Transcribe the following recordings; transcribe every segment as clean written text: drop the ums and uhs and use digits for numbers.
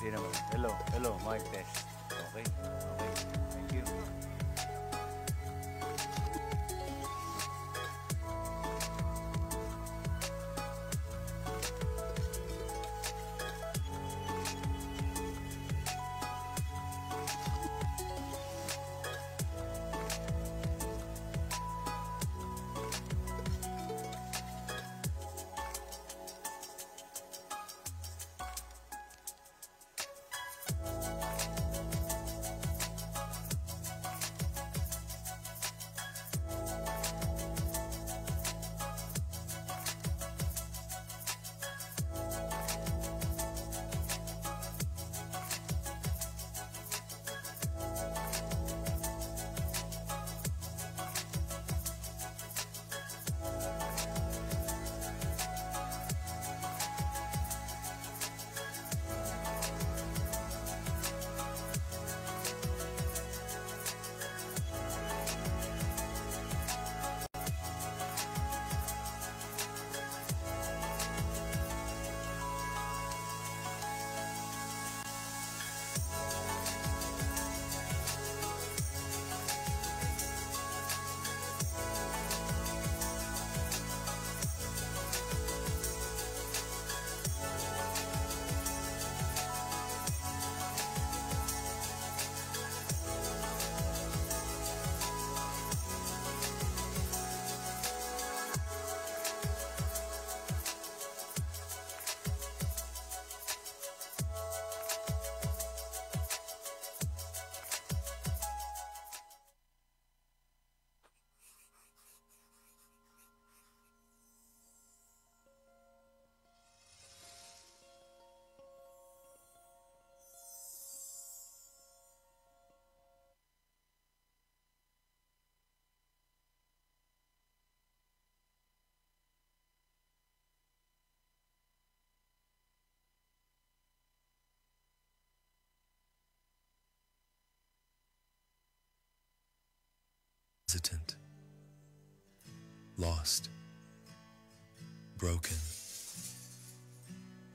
Sino ba? Hello, hello, mic test. Okay, okay. Thank you. Hesitant, lost, broken.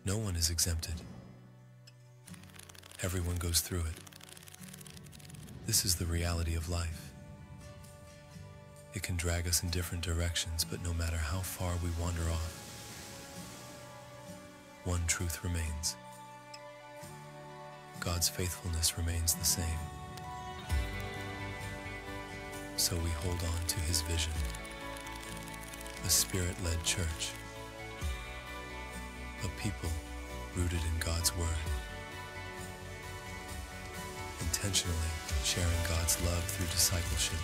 No one is exempted. Everyone goes through it. This is the reality of life. It can drag us in different directions, but no matter how far we wander off, one truth remains. God's faithfulness remains the same. So we hold on to his vision, a spirit-led church, a people rooted in God's word, intentionally sharing God's love through discipleship,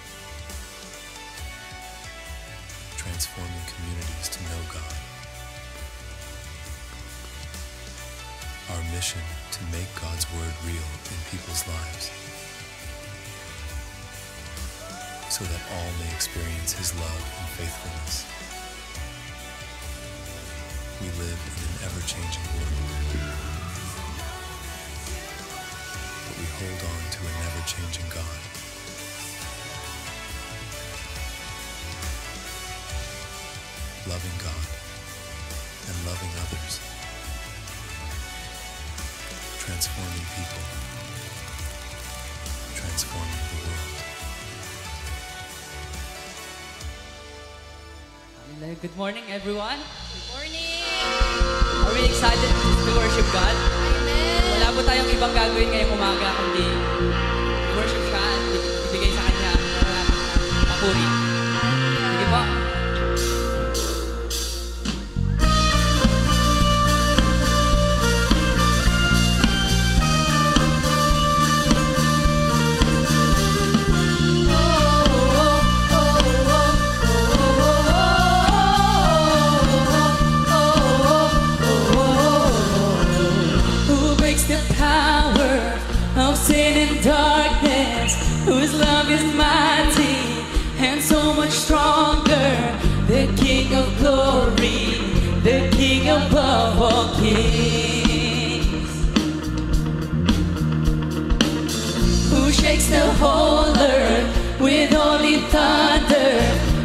transforming communities to know God. Our mission to make God's word real in people's lives, so that all may experience his love and faithfulness. We live in an ever-changing world, but we hold on to a never-changing God. Loving God and loving others, transforming people, transforming the world. Good morning, everyone. Good morning! Are we excited to worship God? Amen! Wala po tayong ibang gagawin ngayong umaga kundi worship siya at ibigay sa Kanya ang papuri. Sige po. Whose love is mighty and so much stronger, the King of glory, the King above all kings, who shakes the whole earth with holy thunder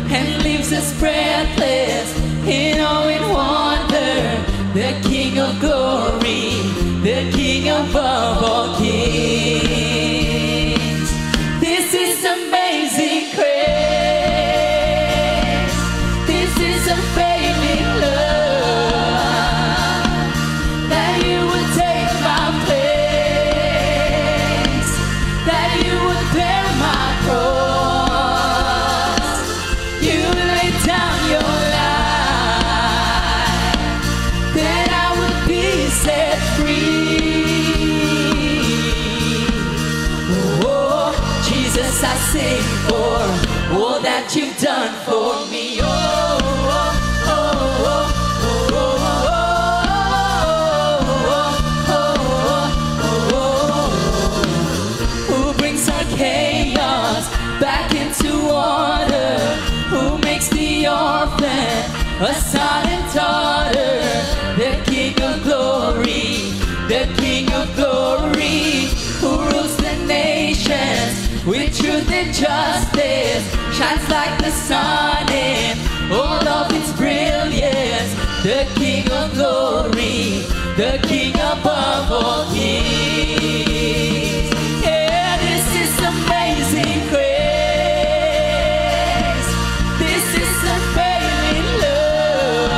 and leaves us breathless in awe and wonder, the King of glory, the King above all kings. This is amazing grace. This is unfailing love, that you would take my place, that you would bear my cross. You laid down your life, that I would be set free. Oh, Jesus, I sing for all that you've done for me. Oh, oh, oh, oh, oh, oh. Who brings our chaos back into order? Who makes the orphan a son and daughter? The King of glory, the King of glory, who rules the nations with truth and justice, shines like the sun in all of its brilliance. The King of glory, the King above all kings. Yeah, this is amazing grace. This is unfailing love,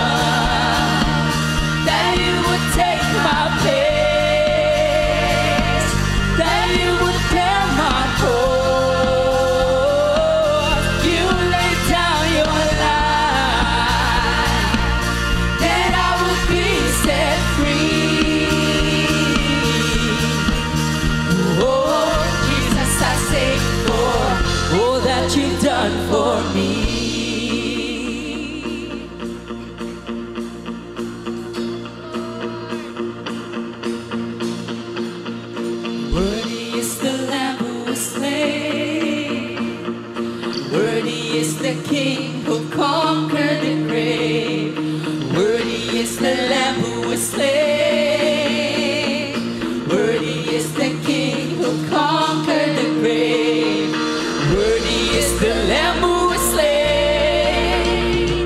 that you would take my place, that you would bear my cross. You laid down your life, that I would be set free. Oh, Jesus, I sing for all that you've done for me. Worthy is the Lamb who was slain. Worthy is the King who conquered the grave. Worthy is the Lamb who was slain. Worthy is the King who conquered the grave. Worthy is the Lamb who was slain.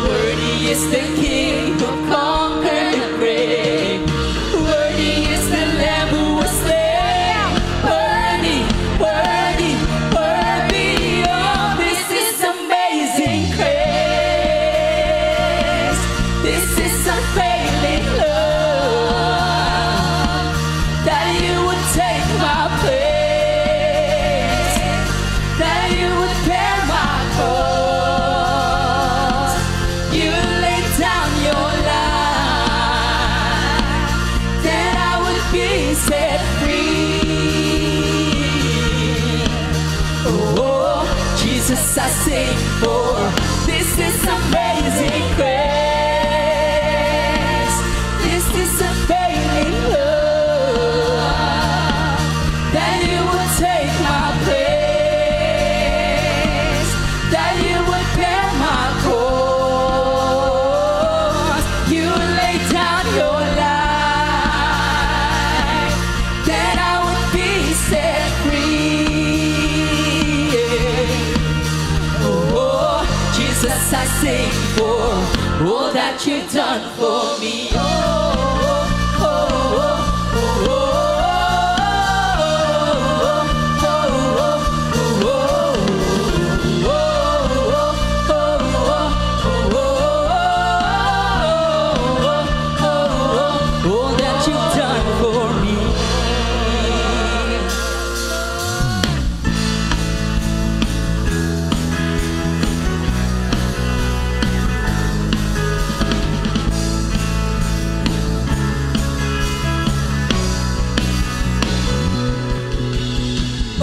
Worthy is the King who conquered the grave. Worthy is the Lamb who was slain. Worthy, worthy, worthy. Oh, this is amazing grace. This is unfailing love, that you would take my place, that you would bear my cross. You laid down your life, that I would be set free. Oh, Jesus, I sing for this is amazing grace. This is unfailing love, that you would take my place, that you would bear my cross. You laid down your life, that I would be set free. Oh, Jesus, I sing for all that you've done for me. Oh, oh, oh, oh, all that you've done for me.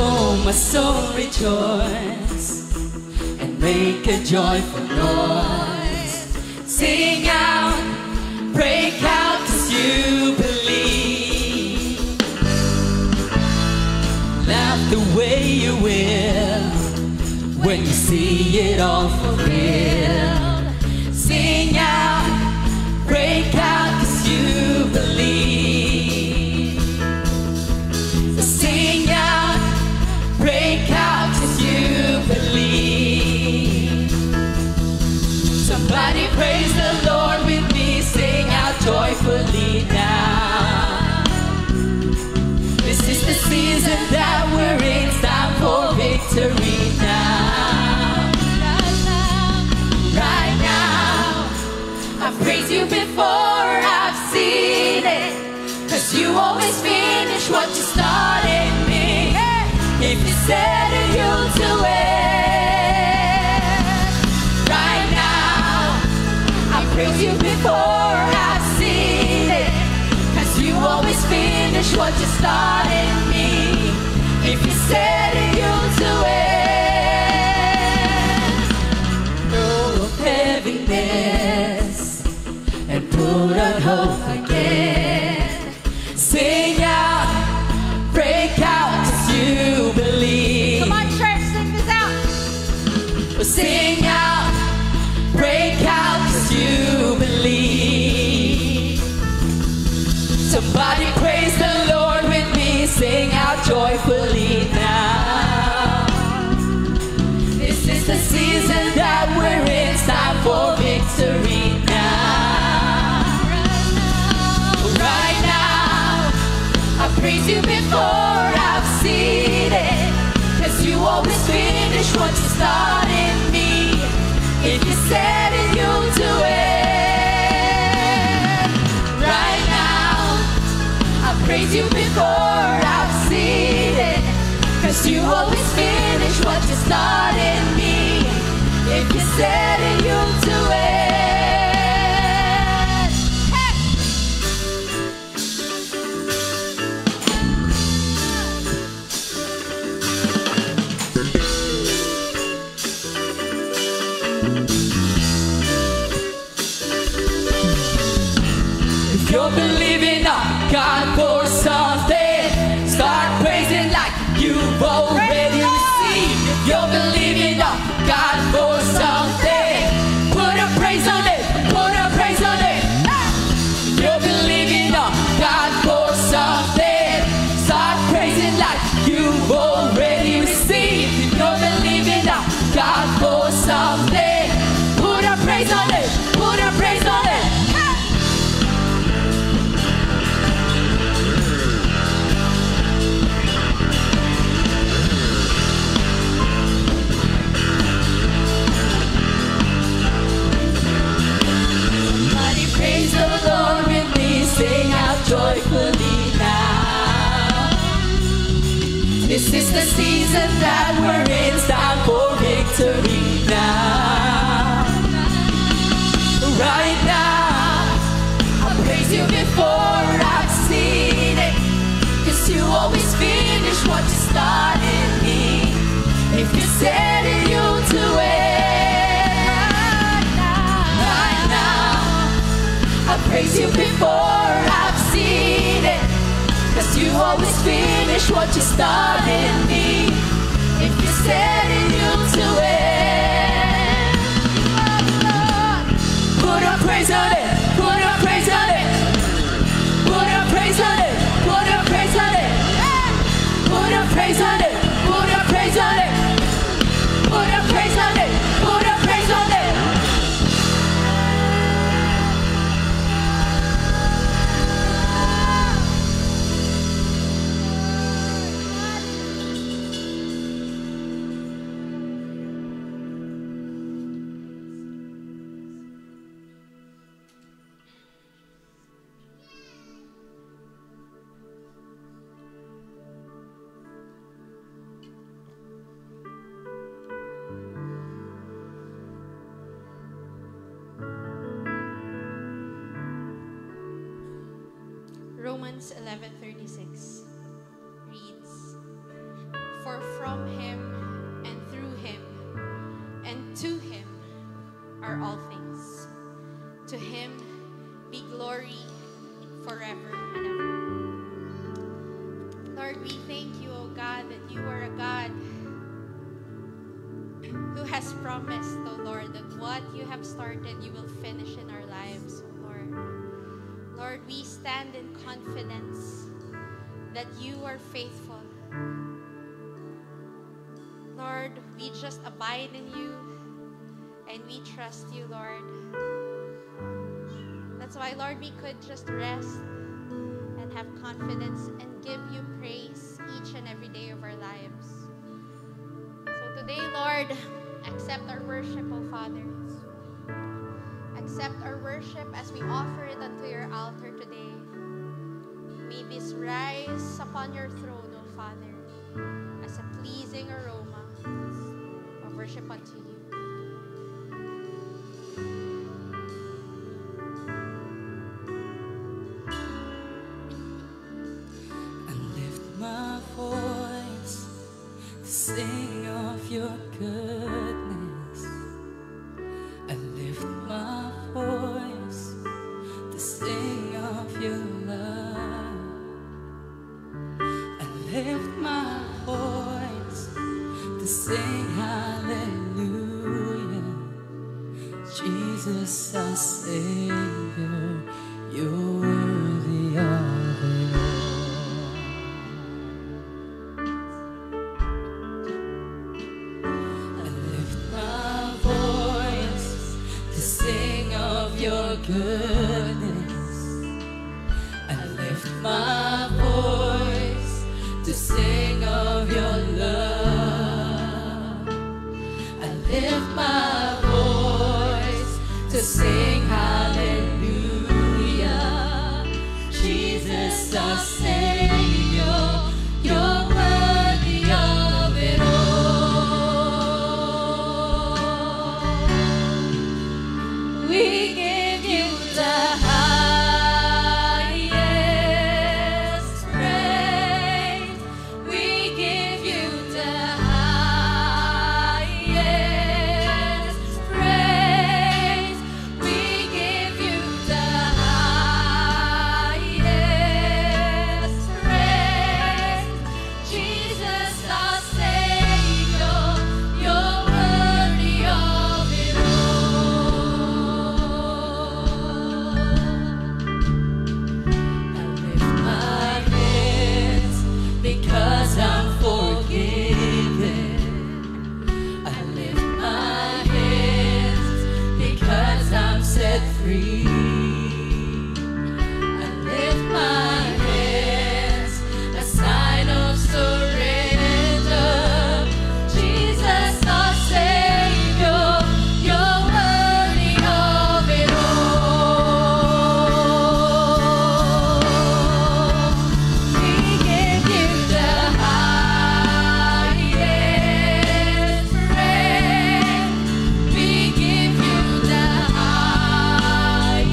Oh, my soul rejoice and make a joyful noise. Sing out, break out, 'cause you believe. Laugh the way you will when you see it all for real. Sing out, break out, 'cause you believe. Sing out, break out, 'cause you believe. Somebody praise the Lord with me, sing out joyfully now. I praise you before I've seen it. 'Cause you always finish what you started me. If you said it, you'll do it. Right now, I praise you before I've seen it. 'Cause you always finish what you started me. If you said it, you'll do it. Throw up heaviness and put on hope again. Sing out, break out, 'cause you believe. Come on, church, sing this out. Sing out, break out, 'cause you believe. Somebody praise the Lord with me, sing out joyfully now. This is the season that we're in, it's time for victory now. Right now, I praise you before I've seen it. 'Cause you always finish what you started me. If you said it, you'll do it. Right now, I praise you before I've seen it. 'Cause you always finish what you started me. If you said it, you'll do it. Hey! If you're believing on God for something, start praising like you've already received. If you're believing on God for something, put a praise on it, put a praise on it. If you're believing on God for something, start praising like you've already received. If you're believing on God for something, put a praise on it, put a praise on it. Somebody praise the Lord with me, sing out joyfully now. This is the season that we're in, it's time for victory now. Right now, I praise you before I've seen it. 'Cause you always finish what you started me. If you said it, you'll do it. Right now, I praise you before I've seen it. 'Cause you always finish what you started me. If you said it, you'll do it. Put a praise on it, put a praise on it. Put a praise on it, put a praise on it. Put a praise on it, put a praise on it. Put a praise on it, put a praise on it. Romans 11:36 reads, "For from him and through him and to him are all things. To him be glory forever and ever." Lord, we thank you, O God, that you are a God who has promised, O Lord, that what you have started, you will finish in our lives, O Lord. Lord, we stand in confidence that you are faithful. Lord, we just abide in you and we trust you, Lord. That's why, Lord, we could just rest and have confidence and give you praise each and every day of our lives. So today, Lord, accept our worship, O Father. accept our worship as we offer it unto your altar today. May this rise upon your throne, O Father, as a pleasing aroma of worship unto you. I lift my voice to sing of your goodness. I lift my voice to sing of your love. I lift my voice to sing hallelujah. Jesus, our Savior, you're worthy of it all. I lift my voice to sing of your goodness. I lift my voice to sing of your love. I lift my voice to sing hallelujah. Jesus, our Savior, you're worthy of it all. We give you the highest praise. We give you the highest praise. We give you the highest praise. Jesus, our Savior, you're worthy of it all. I lift my hands because I'm forgiven. I lift my hands because I'm set free. I lift my hands, a sign of surrender. Jesus, our Savior, you're worthy of it all. We give you the highest praise. We give you the highest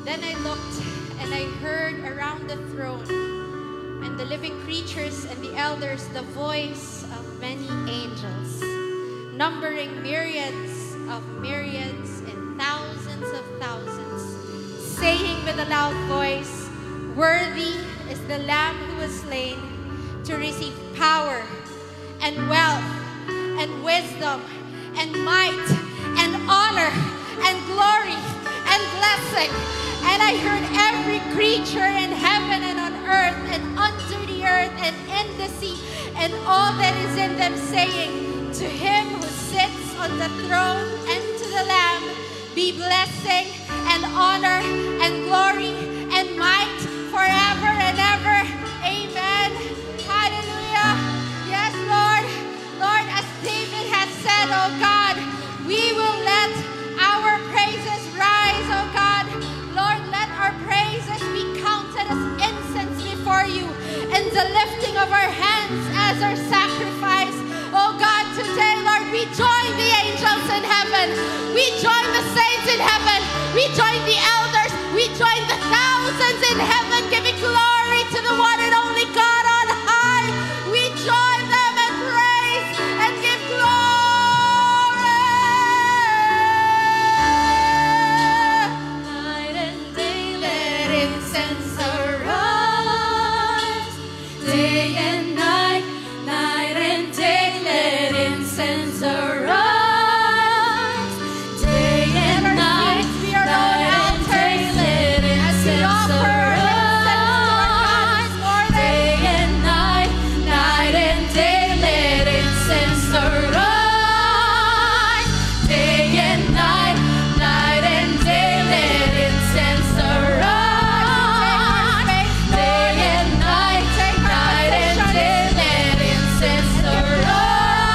Then I looked and I heard around the throne and the living creatures and the elders the voice of many angels, numbering myriads of myriads and thousands of thousands, saying with a loud voice, "Worthy is the Lamb who was slain to receive power and wealth and wisdom and might and honor and glory and blessing." And I heard every creature in heaven and on earth and under the earth and in the sea and all that is in them saying, "To him who sits on the throne and to the Lamb be blessing and honor and glory and might forever and ever. Amen." Hallelujah. Yes, Lord. Lord, as David has said, oh God, we will let our praises rise, oh God. Lord, let our praises be counted as incense before you and the lifting of our hands as our sacrifice. Oh God, today, Lord, we join the angels in heaven. We join the saints in heaven. We join the elders. We join the thousands in heaven, giving glory to the one and only God on high. We join them and praise and give glory. Night and day let incense arise. Day and night, night and day let incense arise. Day and night, night and day let incense arise. Day and night, night and day let incense arise. Day and night, night and day let incense arise. Day and night, night and day let incense arise.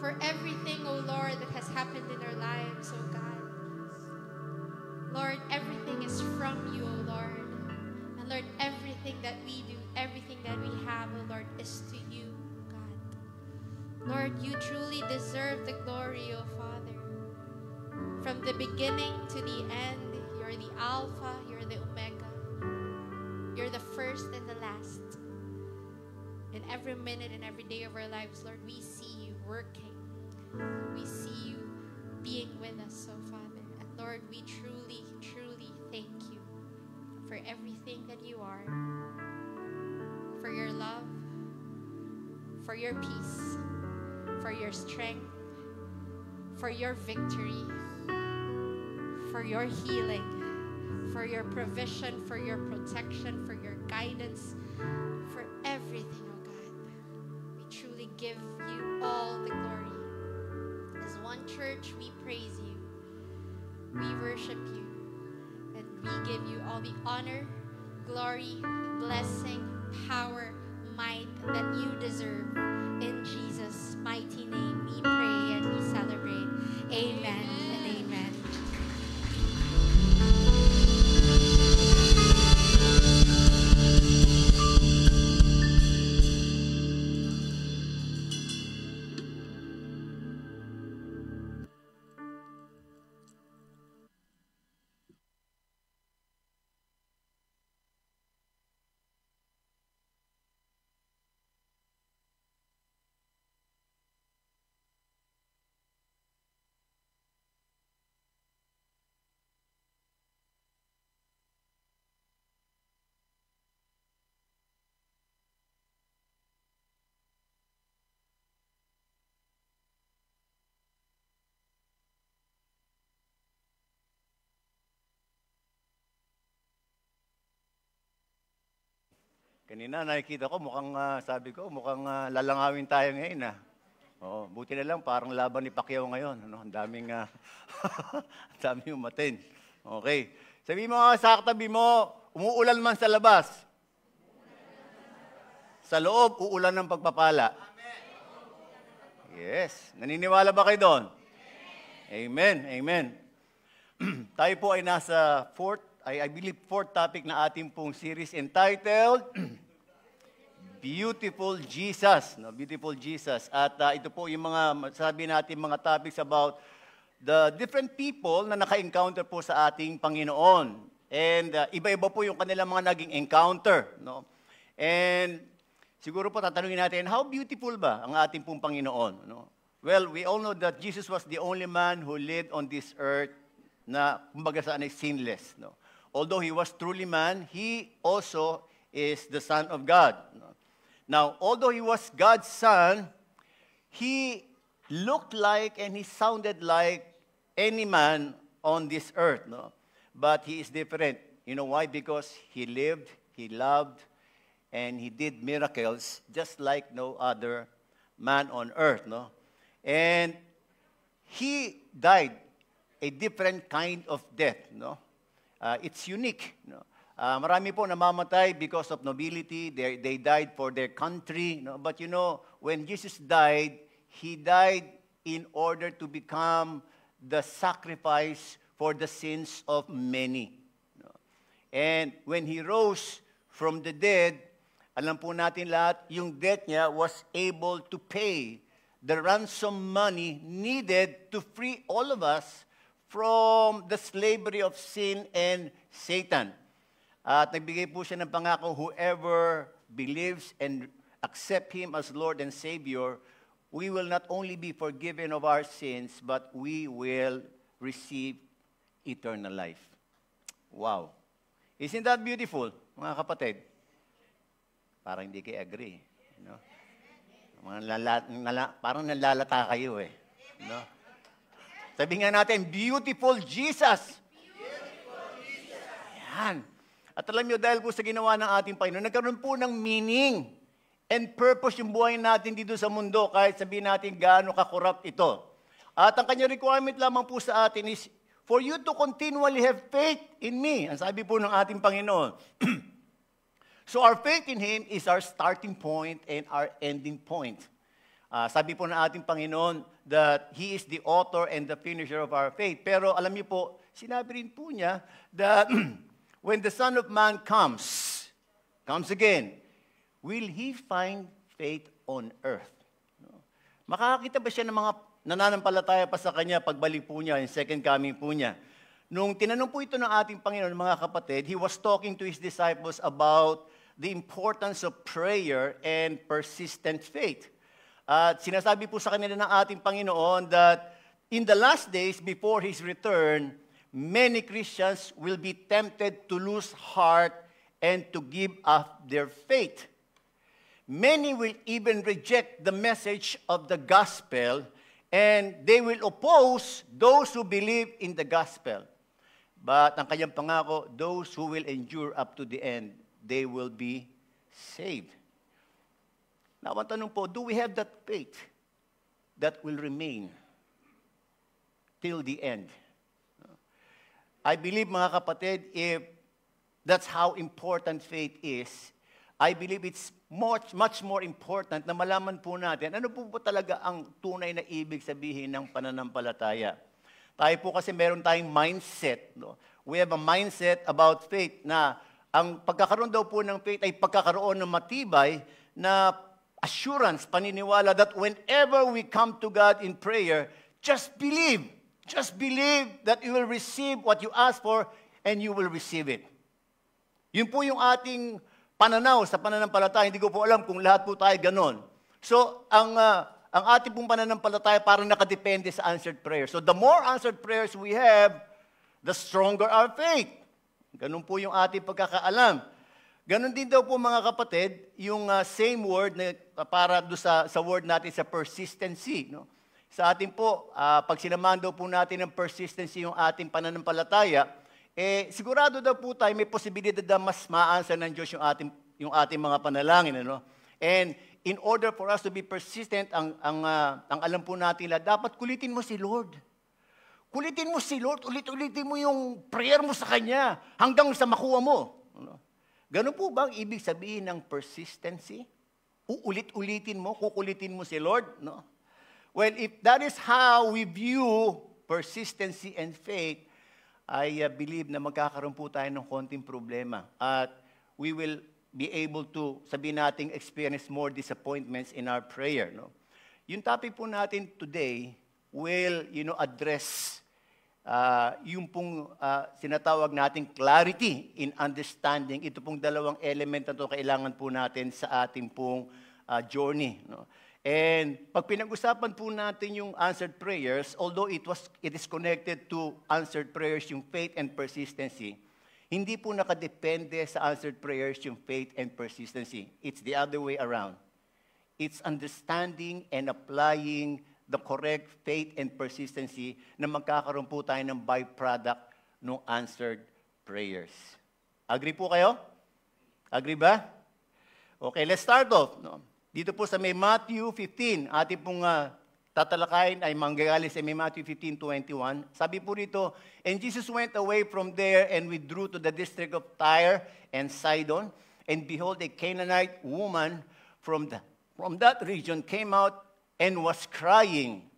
for everything, O Lord, that has happened in our lives, O God. Lord, everything is from you, O Lord. And Lord, everything that we do, everything that we have, O Lord, is to you, God. Lord, you truly deserve the glory, O Father. From the beginning to the end, you're the Alpha, you're the Omega. You're the first and the last. In every minute and every day of our lives, Lord, we see you working. We see you being with us, oh Father. And Lord, we truly, truly thank you for everything that you are, for your love, for your peace, for your strength, for your victory, for your healing, for your provision, for your protection, for your guidance, for everything, oh God. We truly give you all the glory. As one church, we praise you, we worship you, and we give you all the honor, glory, blessing, power, might that you deserve. In Jesus' mighty name, we pray and we celebrate. Amen and amen. Kanina nakikita ko mukhang, sabi ko, mukhang lalangawin tayo ngayon. Oo, buti na lang, parang laban ni Pacquiao ngayon. Ano? Ang daming, ang daming umatin. Okay. Sabi mo sa katabi mo, umuulan man sa labas. Sa loob, uulan ng pagpapala. Yes. Naniniwala ba kayo doon? Amen. Amen. Tayo po ay nasa I believe fourth topic na ating pong series entitled Beautiful Jesus. No? Beautiful Jesus. At ito po yung mga, sabi natin mga topics about the different people na naka-encounter po sa ating Panginoon. And iba-iba po yung kanilang mga naging encounter. No? And siguro po tatanungin natin, how beautiful ba ang ating pong Panginoon? No? Well, we all know that Jesus was the only man who lived on this earth na kumbaga saan ay sinless. No? Although he was truly man, he also is the Son of God. Now, although he was God's Son, he looked like and he sounded like any man on this earth. No? But he is different. You know why? Because he lived, he loved, and he did miracles just like no other man on earth. No? And he died a different kind of death. No? It's unique. No? Marami po namamatay because of nobility. They died for their country. No? But you know, when Jesus died, he died in order to become the sacrifice for the sins of many. No? And when he rose from the dead, alam po natin lahat, yung death niya was able to pay the ransom money needed to free all of us from the slavery of sin and Satan. At nagbigay po siya ng pangako, whoever believes and accept Him as Lord and Savior, we will not only be forgiven of our sins, but we will receive eternal life. Wow. Isn't that beautiful, mga kapatid? Parang hindi kayo agree. You know? Parang nalalata kayo eh. You know? Sabi nga natin, beautiful Jesus. Beautiful Jesus. Ayan. At alam niyo, dahil po sa ginawa ng ating Panginoon, nagkaroon po ng meaning and purpose yung buhay natin dito sa mundo, kahit sabihin natin gaano ka-corrupt ito. At ang kanyang requirement lamang po sa atin is, for you to continually have faith in me. Ang sabi po ng ating Panginoon. So our faith in Him is our starting point and our ending point. Sabi po ng ating Panginoon that He is the author and the finisher of our faith. Pero alam niyo po, sinabi rin po niya that when the Son of Man comes again, will He find faith on earth? Makakakita ba siya ng mga nananampalataya pa sa Kanya pagbalik po niya, yung second coming po niya? Nung tinanong po ito ng ating Panginoon, mga kapatid, He was talking to His disciples about the importance of prayer and persistent faith. At sinasabi po sa kanila ng ating Panginoon that in the last days before His return, many Christians will be tempted to lose heart and to give up their faith. Many will even reject the message of the gospel and they will oppose those who believe in the gospel. But ang kanyang pangako, those who will endure up to the end, they will be saved. Now, ang tanong po, do we have that faith that will remain till the end? I believe, mga kapatid, if that's how important faith is, I believe it's much more important na malaman po natin ano po talaga ang tunay na ibig sabihin ng pananampalataya. Tayo po kasi meron tayong mindset. No? We have a mindset about faith na ang pagkakaroon daw po ng faith ay pagkakaroon ng matibay na assurance, paniniwala that whenever we come to God in prayer, just believe that you will receive what you ask for and you will receive it. Yun po yung ating pananaw sa pananampalataya. Hindi ko po alam kung lahat po tayo ganon. So, ang ating pong pananampalataya parang nakadepende sa answered prayer. So, the more answered prayers we have, the stronger our faith. Ganun po yung ating pagkakaalam. Ganon din daw po mga kapatid, yung same word na para do sa word natin sa persistency. No? Sa atin po, pag sinamahan daw po natin ng persistency yung ating pananampalataya, sigurado daw po tayo may posibilidad na mas ma-answer ng Diyos yung ating mga panalangin. Ano? And in order for us to be persistent, ang alam po natin dapat kulitin mo si Lord. Kulitin mo si Lord, ulit-ulitin mo yung prayer mo sa Kanya hanggang sa makuha mo. Ano? Ganun po ba ang ibig sabihin ng persistency? Uulit-ulitin mo, kukulitin mo si Lord? No? Well, if that is how we view persistency and faith, I believe na magkakaroon po tayo ng konting problema. At we will be able to, sabihin natin, experience more disappointments in our prayer. No? Yung topic po natin today will, address yung pong sinatawag nating clarity in understanding. Ito pong dalawang element na ito kailangan po natin sa ating pong journey. No? And pag pinag-usapan po natin yung answered prayers, although it is connected to answered prayers, yung faith and persistency, hindi po nakadepende sa answered prayers yung faith and persistency. It's the other way around. It's understanding and applying the correct faith and persistency na magkakaroon po tayo ng byproduct ng answered prayers. Agree po kayo? Agree ba? Okay, let's start off. No? Dito po sa may Matthew 15, ating pong tatalakayin ay manggagaling sa may Matthew 15:21. Sabi po rito, and Jesus went away from there and withdrew to the district of Tyre and Sidon, and behold, a Canaanite woman from that region came out and was crying,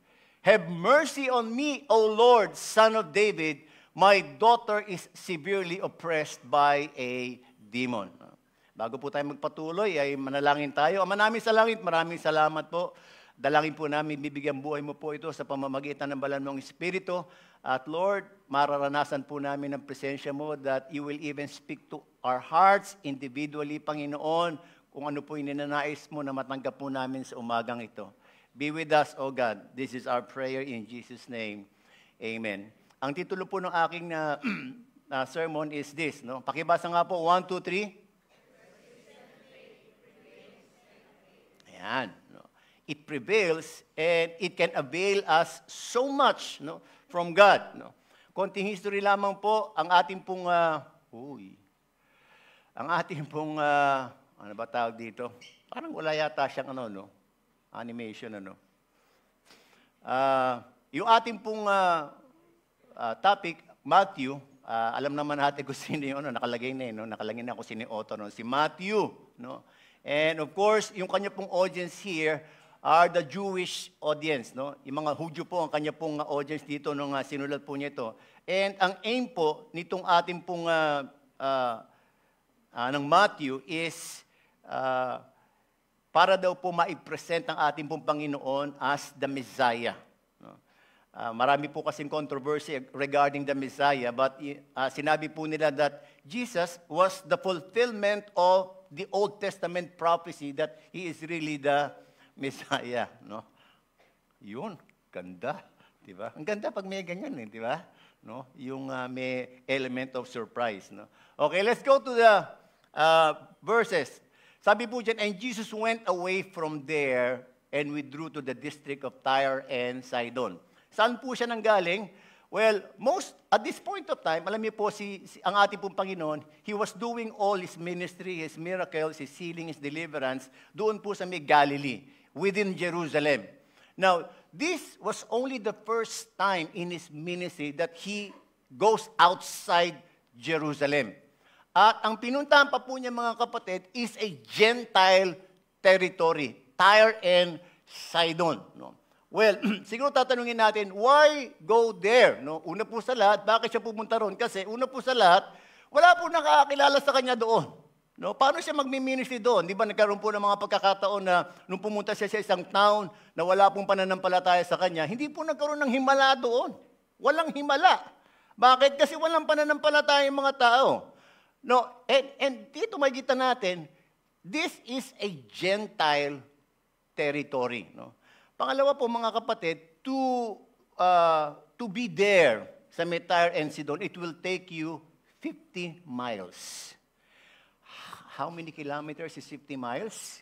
"Have mercy on me, O Lord, Son of David. My daughter is severely oppressed by a demon." Bago po tayo magpatuloy, ay manalangin tayo. Ama namin sa langit, maraming salamat po. Dalangin po namin, bibigyan buhay mo po ito sa pamamagitan ng banal mong Espiritu. At Lord, mararanasan po namin ang presensya mo that you will even speak to our hearts individually, Panginoon, kung ano po yung ninanais mo na matanggap po namin sa umagang ito. Be with us, O God. This is our prayer in Jesus' name. Amen. Ang titulo po ng aking sermon is this. No? Pakibasa nga po, 1, 2, 3. Ayan. No? It prevails and it can avail us so much, no, from God. No? Konting history lamang po, ang ating pong, ano ba tawag dito? Parang wala yata siyang no? Animation, yung ating pong topic, Matthew, alam naman natin kung sino yun, nakalagay na no? Nakalagay na kung sino yung author, no? Si Matthew, no? And of course, yung kanya pong audience here are the Jewish audience, no? Yung mga Hudyo po ang kanya pong audience dito nung sinulat po niya ito. And ang aim po nitong ating pong ng Matthew is para daw po maipresent ang ating pong Panginoon as the Messiah. No? Marami po kasing controversy regarding the Messiah, but sinabi po nila that Jesus was the fulfillment of the Old Testament prophecy that He is really the Messiah. No? Yun, ganda. Diba? Ang ganda pag may ganyan, di ba? No? Yung may element of surprise. No? Okay, let's go to the verses. Sabi po dyan, and Jesus went away from there and withdrew to the district of Tyre and Sidon. Saan po siya nanggaling? Well, at this point of time, alam niyo po, ang ating pong Panginoon, He was doing all His ministry, His miracles, His healing, His deliverance, doon po sa may Galilee, within Jerusalem. Now, this was only the first time in His ministry that He goes outside Jerusalem. At ang pinuntahan pa po niya, mga kapatid, is a Gentile territory, Tyre and Sidon. No? Well, siguro tatanungin natin, why go there? No? Una po sa lahat, bakit siya pumunta ron? Kasi una po sa lahat, wala po nakakakilala sa kanya doon. No? Paano siya magmi-ministry doon? Di ba nagkaroon po ng mga pagkakataon na nung pumunta siya sa isang town na wala pong pananampalataya sa kanya, hindi po nagkaroon ng himala doon. Walang himala. Bakit? Kasi walang pananampalataya yung mga tao. No, and dito makikita natin, this is a Gentile territory. No? Pangalawa po, mga kapatid, to be there sa Tyre and Sidon, it will take you 50 miles. How many kilometers is 50 miles?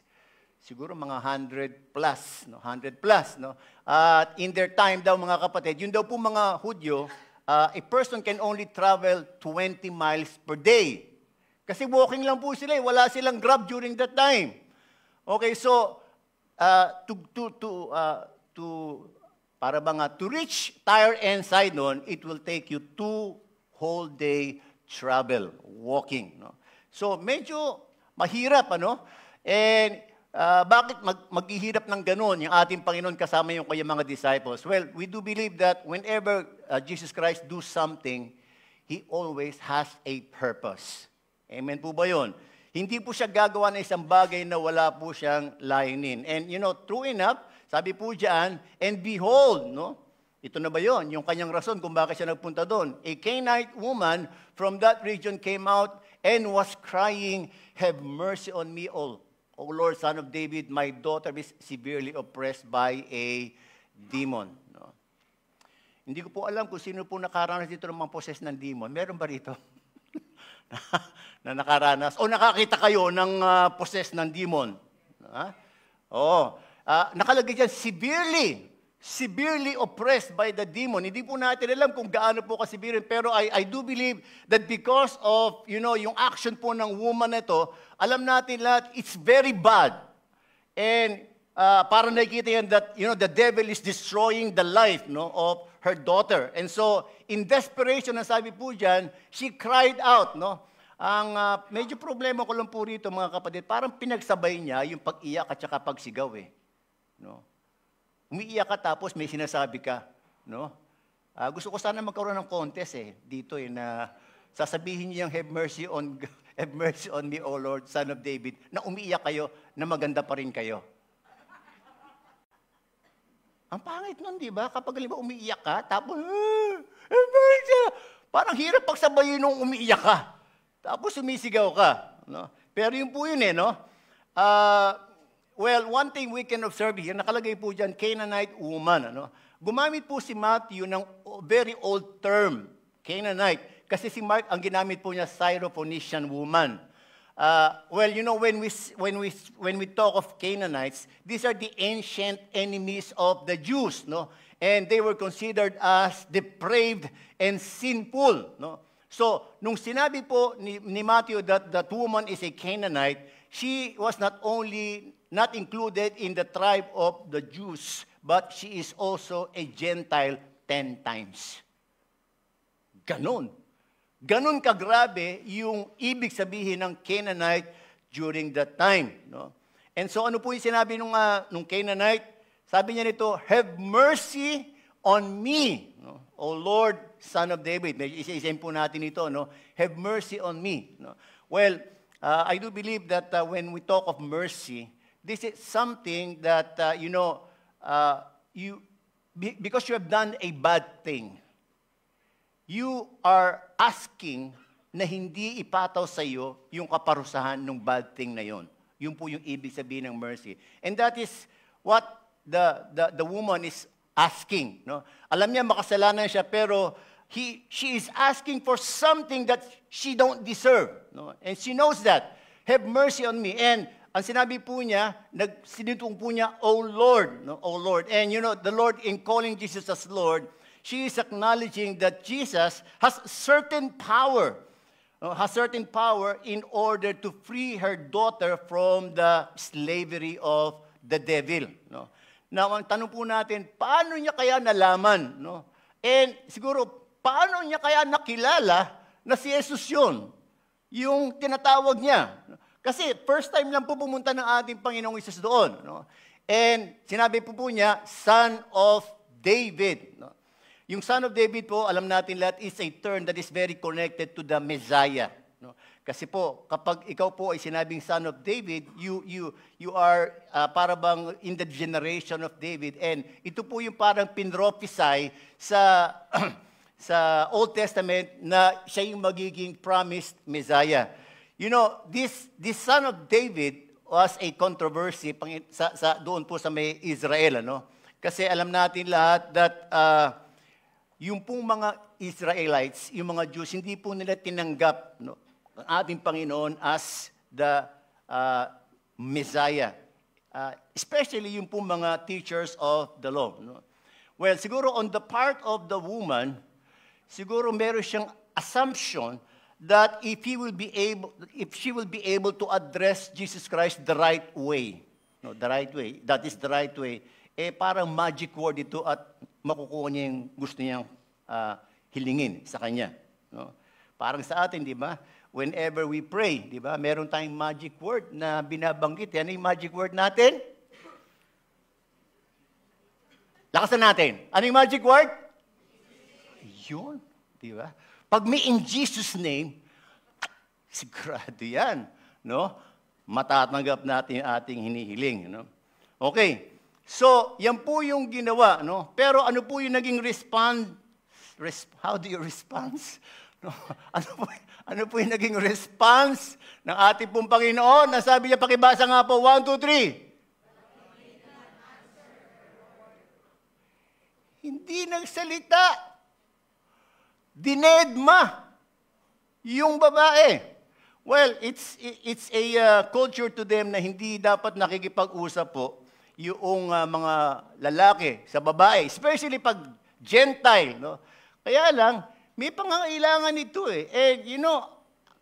Siguro mga 100 plus. No? 100 plus. No? At in their time daw, mga kapatid, yun daw po mga Hudyo, a person can only travel 20 miles per day. Kasi walking lang po sila, wala silang Grab during that time. Okay, so to reach Tyre and Sidon, it will take you 2 whole day travel walking. No? So medyo mahirap, ano? And bakit maghihirap ng ganun yung ating Panginoon kasama yung kanyang mga disciples? Well, we do believe that whenever Jesus Christ do something, He always has a purpose. Amen po ba yun? Hindi po siya gagawa ng isang bagay na wala po siyang layunin. And true enough, sabi po diyan, and behold, no? Ito na ba yun? Yung kanyang rason kung bakit siya nagpunta doon. A Canaanite woman from that region came out and was crying, have mercy on me, O Lord, Son of David, my daughter is severely oppressed by a demon. No? Hindi ko po alam kung sino po nakaranas dito ng mga poses ng demon. Meron ba rito? na nakaranas o nakakita kayo ng possessed ng demon. Nakalagay diyan severely oppressed by the demon. Hindi po natin alam kung gaano po ka-severe, pero I do believe that because of yung action po ng woman na ito, alam natin lahat it's very bad. And para nakikita yan that the devil is destroying the life of her daughter. And so, in desperation, ang sabi po dyan, she cried out. No? Ang medyo problema ko lang po rito, mga kapatid, parang pinagsabay niya yung pag-iyak at saka pagsigaw. No? Umiiyak ka tapos may sinasabi ka. No? Gusto ko sana magkaroon ng contest dito na sasabihin niyo yung have mercy on me, O Lord, Son of David, na umiiyak kayo, na maganda pa rin kayo. Ang pangit nun, di ba? Kapag umiiyak ka, tapos, parang hirap pagsabayin nung umiiyak ka. Tapos sumisigaw ka. No? Pero yun po yun no? Well, one thing we can observe here, nakalagay po dyan, Canaanite woman. Ano? Gumamit po si Matthew ng very old term, Canaanite. Kasi si Mark, ang ginamit po niya, Syrophoenician woman. Well, when we talk of Canaanites, these are the ancient enemies of the Jews, no? And they were considered as depraved and sinful, no? So, nung sinabi po ni Matthew that woman is a Canaanite, she was not only not included in the tribe of the Jews, but she is also a Gentile 10 times. Ganon. Ganon kagrabe yung ibig sabihin ng Canaanite during that time. No? And so ano po yung sinabi nung Canaanite? Sabi niya nito, have mercy on me, no? O Lord, Son of David. Isa-isayin po natin ito, no? Have mercy on me. No? Well, I do believe that when we talk of mercy, this is something that, because you have done a bad thing, you are asking na hindi ipataw sa iyo yung kaparusahan ng bad thing na yon. Yun po yung ibig sabihin ng mercy. And that is what the woman is asking. No? Alam niya makasalanan siya, pero she is asking for something that she don't deserve. No? And she knows that. Have mercy on me. And ang sinabi po niya, sinitong po niya, O Lord. No? O Lord. And the Lord, in calling Jesus as Lord, she is acknowledging that Jesus has certain power. Has certain power in order to free her daughter from the slavery of the devil. No? Now, ang tanong po natin, paano niya kaya nalaman? No? And siguro, paano niya kaya nakilala na si Jesus yun? Yung tinatawag niya. Kasi first time lang po pumunta ng ating Panginoong Jesus doon. No? And sinabi po niya, Son of David. No? Yung Son of David po, alam natin lahat, is a term that is very connected to the Messiah. No? Kasi po, kapag ikaw po ay sinabing Son of David, you are para bang in the generation of David. And ito po yung parang pinrophesy sa sa Old Testament na siya yung magiging promised Messiah. This Son of David was a controversy doon po sa may Israel. Ano? Kasi alam natin lahat that yung pong mga Israelites, yung mga Jews, hindi po nila tinanggap ang ating Panginoon as the Messiah. Especially yung pong mga teachers of the law. No? Well, siguro on the part of the woman, siguro meron siyang assumption that if she will be able to address Jesus Christ the right way, that is the right way, parang magic word ito at makukuha niya yung gusto niyang hilingin sa kanya. No? Parang sa atin, di ba? Whenever we pray, di ba? Meron tayong magic word na binabanggit. Ano yung magic word natin? Lakasan natin. Ano yung magic word? Yun. Di ba? Pag may in Jesus name, sigurado yan. No? Matatanggap natin yung ating hinihiling. No? Okay. So, yan po yung ginawa. No? Pero ano po yung naging how do you respond? No? Ano po yung naging response ng ating pong Panginoon? Nasabi niya, pakibasa nga po, 1, 2, 3. Hindi nagsalita. Dinedma yung babae. Well, it's a culture to them na hindi dapat nakikipag-usap po yung mga lalaki sa babae, especially pag Gentile. No? Kaya lang, may pangangailangan ito eh.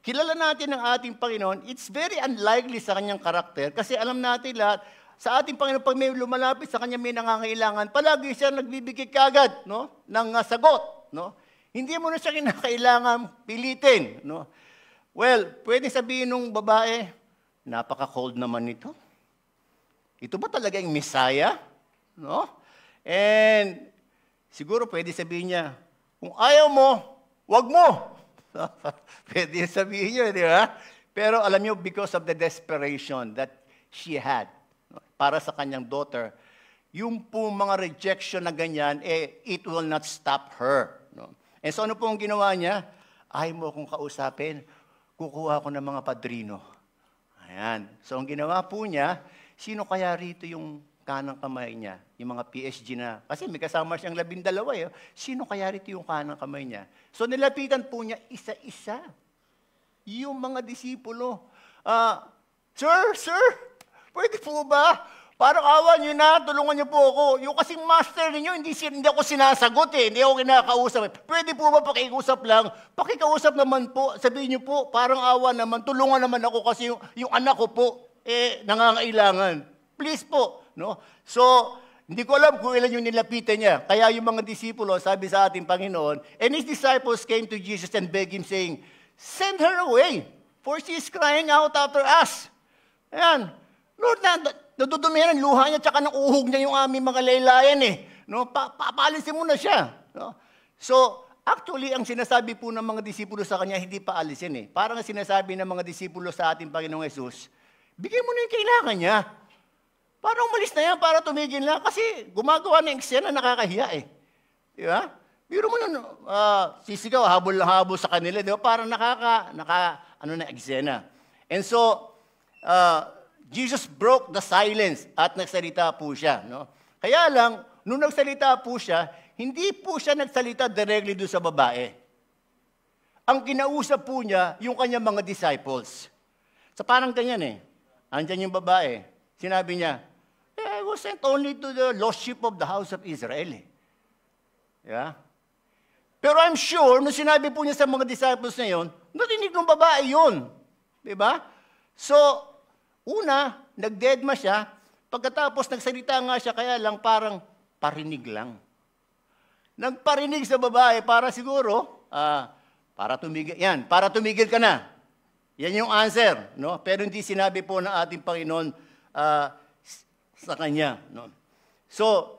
Kilala natin ang ating Panginoon, it's very unlikely sa kanyang karakter kasi alam natin lahat, sa ating Panginoon, pag may lumalapit sa kanya may nangangailangan, palagi siya nagbibigay kagad ng sagot. No? Hindi mo na siya kinakailangan pilitin. No? Well, pwede sabihin ng babae, napaka-cold naman ito. Ito ba talaga yung Messiah? No? And siguro pwede sabihin niya, kung ayaw mo, wag mo. Pwede sabihin niyo, di ba? Pero alam niyo, because of the desperation that she had para sa kanyang daughter, yung po mga rejection na ganyan, it will not stop her. No? And so ano po ang ginawa niya? Ayaw mo akong kausapin, kukuha ko ng mga padrino. Ayan. So ang ginawa po niya, sino kaya rito yung kanang kamay niya, yung mga PSG na, kasi may kasama siyang 12 eh. Sino kaya rito yung kanang kamay niya? So nilapitan po niya isa-isa. Yung mga disipulo. Sir, pwede po ba? Parang awa niyo na, tulungan niyo po ako. Yung kasing master niyo, hindi ako sinasagot eh. Hindi ako kinakausap eh. Pwede po ba pakiusap lang? Pakikausap naman po. Sabihin niyo po, parang awa naman, tulungan naman ako kasi yung anak ko po, nangangailangan. Please po. No? So, hindi ko alam kung ilan yung nilapitan niya. Kaya yung mga disipulo, sabi sa ating Panginoon, and his disciples came to Jesus and begged him saying, send her away, for she is crying out after us. Ayan. Lord, nadudumihan ang luha niya, tsaka uhog niya yung aming mga laylayan eh. No? Paalisin mo na siya. No? So, actually, ang sinasabi po ng mga disipulo sa kanya, hindi pa alisin eh. Parang sinasabi ng mga disipulo sa ating Panginoong Yesus, bigyan mo na yung kailangan niya. Para umalis na yan, para tumigil na. Kasi gumagawa ng eksena, nakakahiya eh. Di ba? Biro mo na, sisigaw, habol sa kanila. Di ba? Parang eksena. And so, Jesus broke the silence at nagsalita po siya. No? Kaya lang, nung nagsalita po siya, hindi po siya nagsalita directly doon sa babae. Ang kinausap po niya, yung kanyang mga disciples. So parang ganyan eh. Andyan yung babae. Sinabi niya, I was sent only to the lost sheep of the house of Israel. Yeah? Pero I'm sure, nung sinabi po niya sa mga disciples na yun, narinig ng babae yun. Diba? So, una, nagdedma siya. Pagkatapos, nagsalita nga siya, kaya lang parang parinig lang. Nagparinig sa babae para siguro, para tumigil ka na. Yan yung answer. No? Pero hindi sinabi po ng ating Panginoon sa kanya. No? So,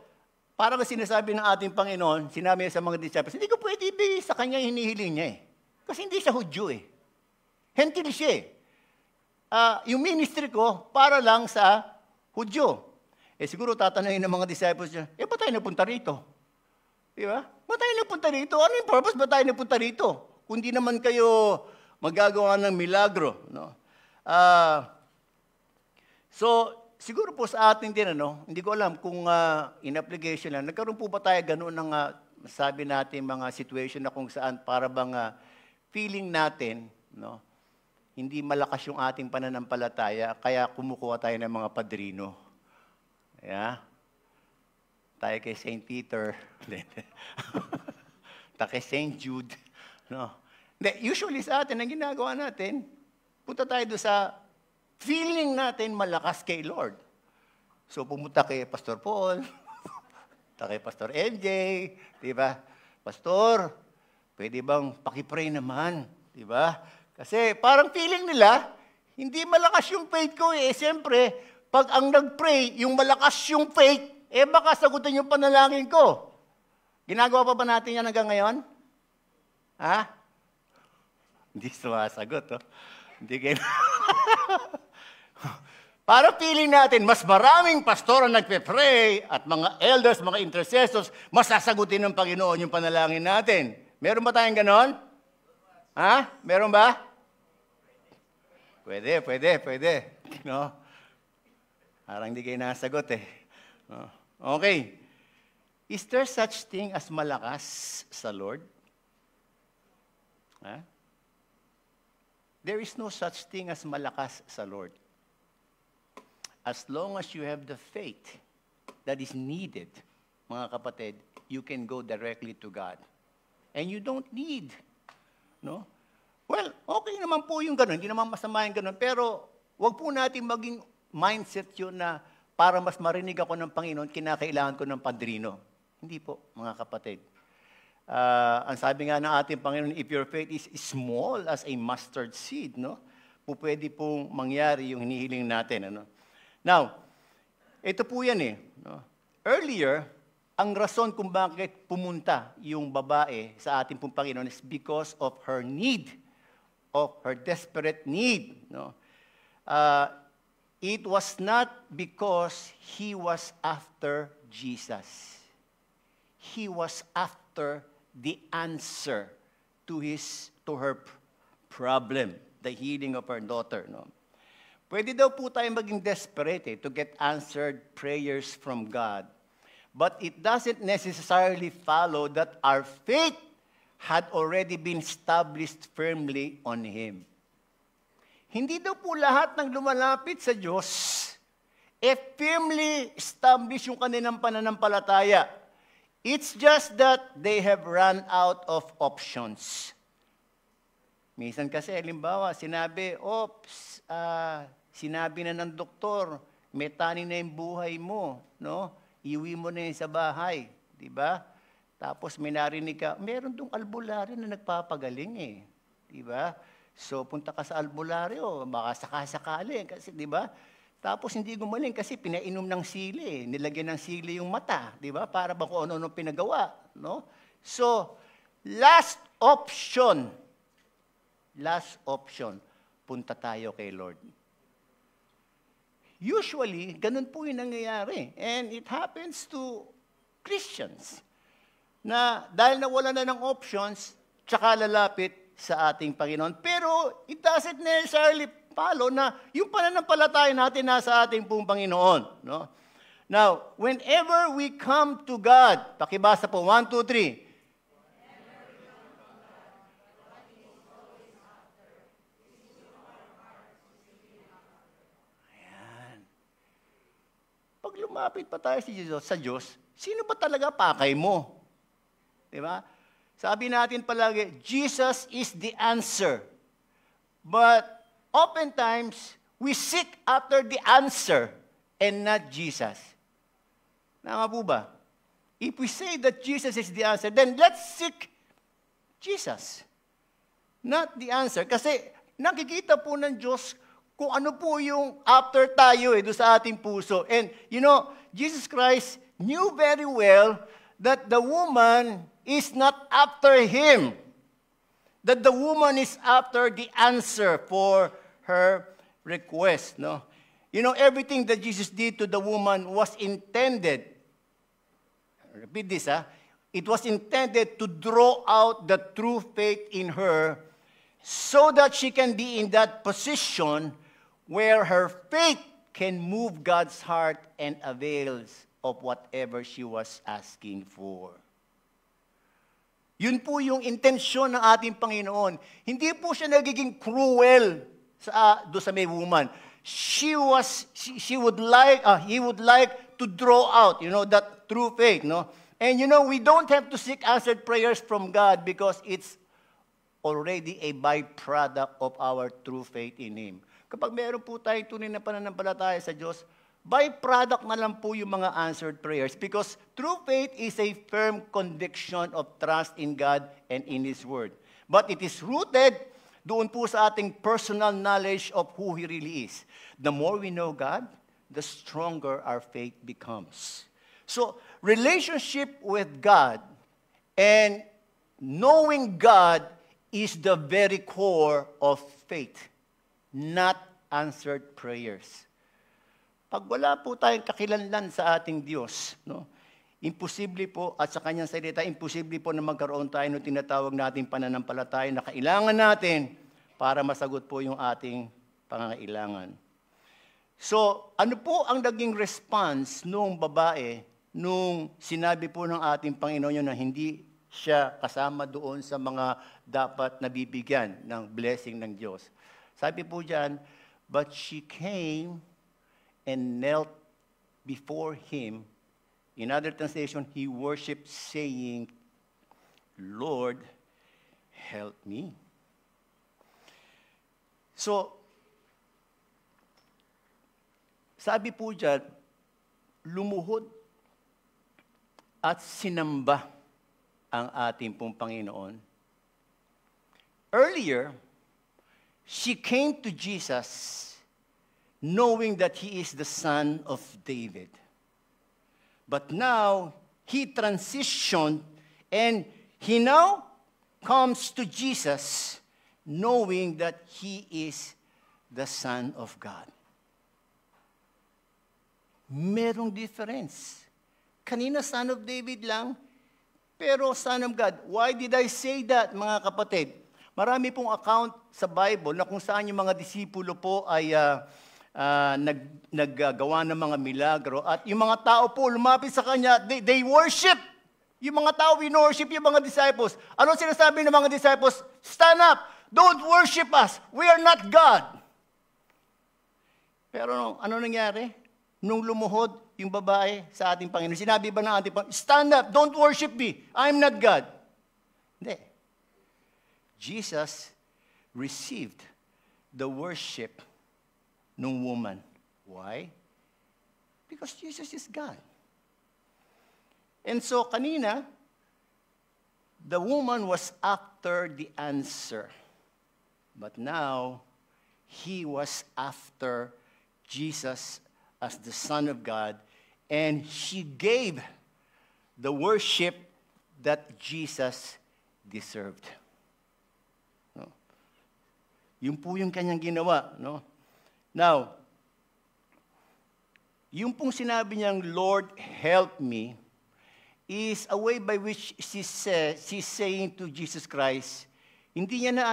parang sinasabi ng ating Panginoon, sinabi niya sa mga disciples, hindi ko pwede ibigay sa kanya yung hinihiling niya eh. Kasi hindi siya Hudyo eh. Hentil siya eh. Yung ministry ko, para lang sa Hudyo. Siguro tatanungin ng mga disciples niya, ba't tayo napunta rito? Di ba? Ba't tayo napunta rito? Ano yung purpose? Ba't tayo napunta rito? Kung di naman kayo magagawa ng milagro. No? So, siguro po sa atin din, hindi ko alam kung in application lang, nagkaroon po ba tayo ganoon ng sabi natin mga situation na kung saan para bang feeling natin, no, hindi malakas yung ating pananampalataya, kaya kumukuha tayo ng mga padrino. Yeah? Tayo kay St. Peter, tayo kay St. Jude. No? Usually sa atin, ang ginagawa natin, punta tayo doon sa feeling natin malakas kay Lord. So, pumunta kay Pastor Paul, kay Pastor MJ, di ba? Pastor, pwede bang pakipray naman? Di ba? Kasi parang feeling nila, hindi malakas yung faith ko eh. Siyempre, pag ang nag-pray, yung malakas yung faith, baka sagutin yung panalangin ko. Ginagawa pa ba natin yan hanggang ngayon? Ha? Hindi sumasagot, oh. Hindi kayo. Para feeling natin, mas maraming pastor ang nagpe-pray at mga elders, mga intercessors, masasagutin ng Panginoon yung panalangin natin. Meron ba tayong ganon? Ha? Meron ba? Pwede. No? Parang hindi kayo nasagot eh. No? Okay. Is there such thing as malakas sa Lord? Ha? There is no such thing as malakas sa Lord. As long as you have the faith that is needed, mga kapatid, you can go directly to God. And you don't need, no? Well, okay naman po yung gano'n, hindi naman masama yung gano'n, pero wag po natin maging mindset yun na para mas marinig ako ng Panginoon, kinakailangan ko ng padrino. Hindi po, mga kapatid. Ang sabi nga ng ating Panginoon, if your faith is small as a mustard seed, no? Pwede pong mangyari yung hinihiling natin, ano? Now, ito po yan eh. No? Earlier, ang rason kung bakit pumunta yung babae sa ating pong Panginoon is because of her need, of her desperate need. No? It was not because he was after Jesus. He was after the answer to her problem, the healing of her daughter. No? Pwede daw po tayo maging desperate to get answered prayers from God. But it doesn't necessarily follow that our faith had already been established firmly on Him. Hindi daw po lahat ng lumalapit sa Diyos, firmly established yung kanilang pananampalataya. It's just that they have run out of options. Minsan kasi, halimbawa, sinabi na ng doktor, may tanin na yung buhay mo, no? Iwi mo na yun sa bahay, di ba? Tapos may narinig ka, meron dong albularyo na nagpapagaling eh, di ba? So punta ka sa albularyo, baka sakasakali, kasi di ba? Tapos hindi gumaling kasi pinainom ng sili. Nilagyan ng sili yung mata, di ba? Para ba kung ano-ano pinagawa, no? So, last option, punta tayo kay Lord. Usually, ganun po yung nangyayari. And it happens to Christians na dahil nawala na ng options, tsaka lalapit sa ating Panginoon. Pero it doesn't necessarily follow na yung pananampalataya natin nasa ating pong Panginoon. No? Now, whenever we come to God, pakibasa po, 1, 2, 3. Ayan. Pag lumapit pa tayo sa Diyos, sino ba talaga pakay mo? Diba? Sabi natin palagi, Jesus is the answer. But oftentimes, we seek after the answer and not Jesus. Tama po ba? If we say that Jesus is the answer, then let's seek Jesus. Not the answer. Kasi nakikita po ng Diyos kung ano po yung after tayo doon sa ating puso. And you know, Jesus Christ knew very well that the woman is not after him. That the woman is after the answer for her request. No? You know, everything that Jesus did to the woman was intended, repeat this, it was intended to draw out the true faith in her so that she can be in that position where her faith can move God's heart and avails of whatever she was asking for. Yun po yung intensyon ng ating Panginoon. Hindi po siya nagiging cruel do sa may woman. He would like to draw out, that true faith, no? And we don't have to seek answered prayers from God because it's already a byproduct of our true faith in Him. Kapag meron po tayong tunay na pananampalataya sa Diyos, byproduct na lang po yung mga answered prayers because true faith is a firm conviction of trust in God and in His Word. But it is rooted doon po sa ating personal knowledge of who He really is. The more we know God, the stronger our faith becomes. So, relationship with God and knowing God is the very core of faith, not answered prayers. Pag wala po tayong kakilanlan sa ating Diyos, no? Imposible po, at sa kanyang salita, imposible po na magkaroon tayo ng tinatawag nating pananampalataya na kailangan natin para masagot po yung ating pangangailangan. So, ano po ang naging response nung babae nung sinabi po ng ating Panginoon na hindi siya kasama doon sa mga dapat nabibigyan ng blessing ng Diyos? Sabi po dyan, but she came and knelt before him. In other translation, he worshiped saying, Lord, help me. So, sabi po dyan, lumuhod at sinamba ang ating pong Panginoon. Earlier, she came to Jesus knowing that He is the Son of David. But now, He transitioned and He now comes to Jesus knowing that He is the Son of God. Merong difference. Kanina, Son of David lang, pero Son of God. Why did I say that, mga kapatid? Marami pong account sa Bible na kung saan yung mga disipulo po ay naggagawa ng mga milagro at yung mga tao po lumapit sa kanya, they worship. Yung mga tao winorship yung mga disciples. Ano sinasabi ng mga disciples? Stand up! Don't worship us! We are not God! Pero ano nangyari? Nung lumuhod yung babae sa ating Panginoon, sinabi ba ng ating Panginoon, stand up! Don't worship me! I'm not God! Hindi. Jesus received the worship nung woman. Why? Because Jesus is God. And so, kanina, the woman was after the answer. But now, he was after Jesus as the Son of God, and she gave the worship that Jesus deserved. No? Yun po yung kanyang ginawa. No? Now, yung pong sinabi niyang, Lord, help me, is a way by which she's saying to Jesus Christ, hindi niya na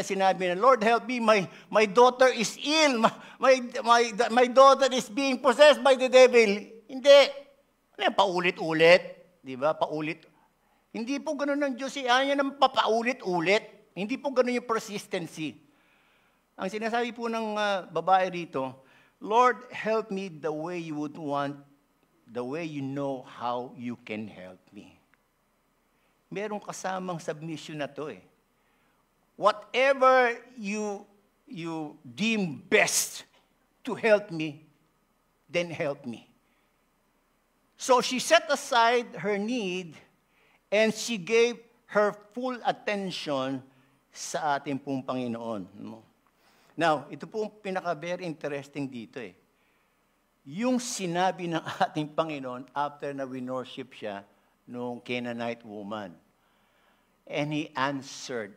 sinabi na, Lord, help me, my daughter is ill, my daughter is being possessed by the devil. Hindi. Ano yan, paulit-ulit? Di ba? Paulit. Hindi po ganun ng Diyos. Ayaw niya naman papaulit-ulit. Hindi po ganun yung persistency. Ang sinasabi po ng babae rito, Lord, help me the way you would want, the way you know how you can help me. Merong kasamang submission na to eh. Whatever you deem best to help me, then help me. So she set aside her need and she gave her full attention sa ating pong Panginoon. Now, ito po pinaka-very interesting dito eh. Yung sinabi ng ating Panginoon after na winorship siya nung Canaanite woman. And he answered,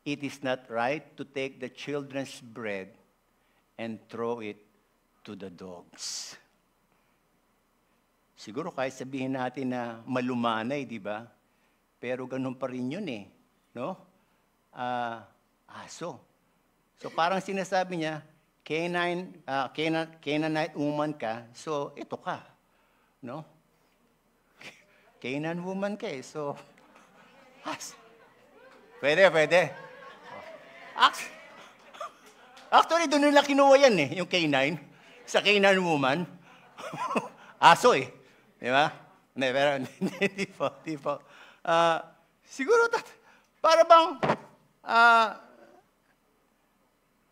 it is not right to take the children's bread and throw it to the dogs. Siguro kahit sabihin natin na malumanay, di ba? Pero ganun pa rin yun eh. No? Aso. So parang sinasabi niya, Canaanite woman ka, so ito ka. No? Canaan woman ka eh, so pwede. Actually, doon nila kinuha yan eh, yung Canaan. Sa Canaan woman. Aso eh. Di ba? Hindi, pero hindi po. Siguro, para bang,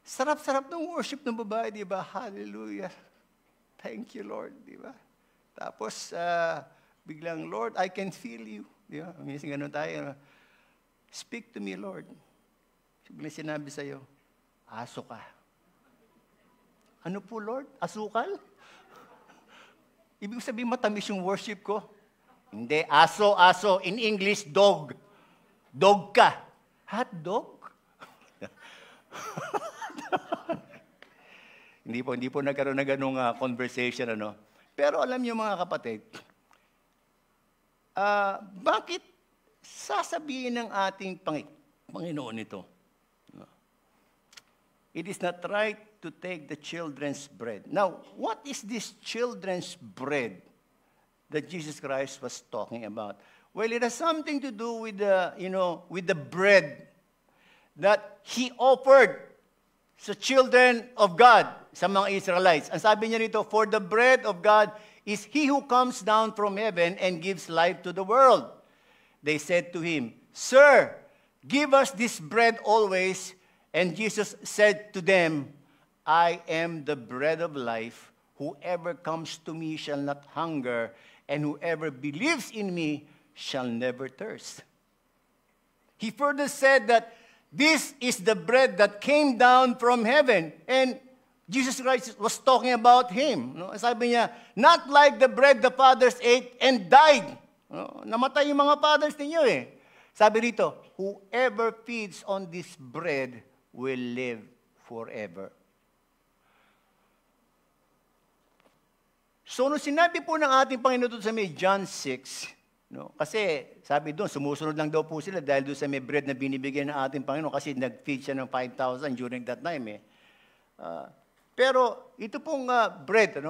sarap-sarap ng worship ng babae, di ba? Hallelujah. Thank you, Lord, di ba? Tapos, biglang, Lord, I can feel you. Di ba? Minsan ganun tayo. Speak to me, Lord. Biglang sinabi sa'yo, aso ka. Ano po, Lord? Asukal? Ibig sabihin matamis yung worship ko? Hindi, aso. In English, dog. Dog ka. Hot dog? Hindi po nagkaroon ng ganung conversation, ano? Pero alam niyo mga kapatid, bakit sasabihin ng ating Panginoon ito? It is not right to take the children's bread. Now, what is this children's bread that Jesus Christ was talking about? Well, it has something to do with the bread that He offered sa children of God, sa mga Israelites. Ang sabi niya rito, for the bread of God is He who comes down from heaven and gives life to the world. They said to Him, Sir, give us this bread always. And Jesus said to them, I am the bread of life. Whoever comes to me shall not hunger, and whoever believes in me shall never thirst. He further said that this is the bread that came down from heaven. And Jesus Christ was talking about Him. No? Sabi niya, not like the bread the fathers ate and died. No? Namatay yung mga fathers ninyo eh. Sabi rito, whoever feeds on this bread will live forever. So, nung sinabi po ng ating Panginoon sa may John 6, no? Kasi sabi doon, sumusunod lang daw po sila dahil doon sa may bread na binibigyan ng ating Panginoon kasi nag-feed siya ng 5,000 during that time eh. Pero ito pong bread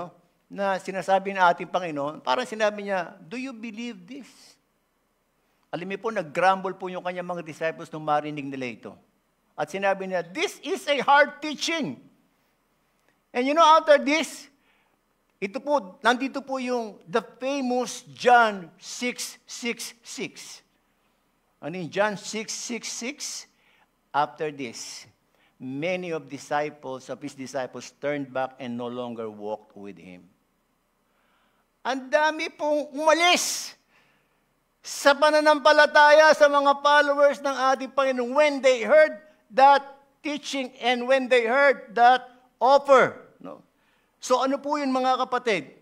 na sinasabi ng ating Panginoon, parang sinabi niya, do you believe this? Alam niyo po, nag-grumble po yung kanyang mga disciples nung marinig nila ito. At sinabi niya, this is a hard teaching. And after this, nandito po yung the famous John 6:66. Ano yung John 6:66? After this, many of his disciples turned back and no longer walked with him. Ang dami pong umalis sa pananampalataya sa mga followers ng ating Panginoon when they heard that teaching and when they heard that offer. No? So ano po yun mga kapatid?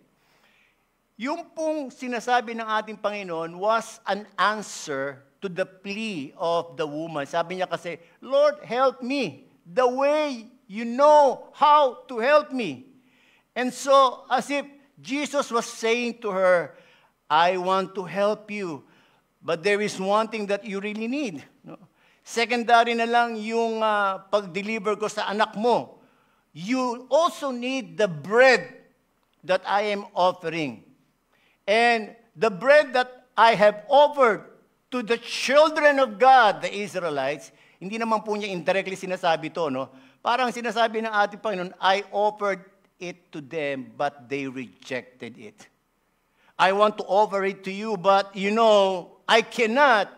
Yung pong sinasabi ng ating Panginoon was an answer to the plea of the woman. Sabi niya kasi, Lord, help me the way you know how to help me. And so, as if Jesus was saying to her, I want to help you, but there is one thing that you really need. No? Secondary na lang yung pag-deliver ko sa anak mo. You also need the bread that I am offering. And the bread that I have offered to the children of God, the Israelites, hindi naman po niya indirectly sinasabi to, no? Parang sinasabi ng ating Panginoon, I offered it to them, but they rejected it. I want to offer it to you, but you know, I cannot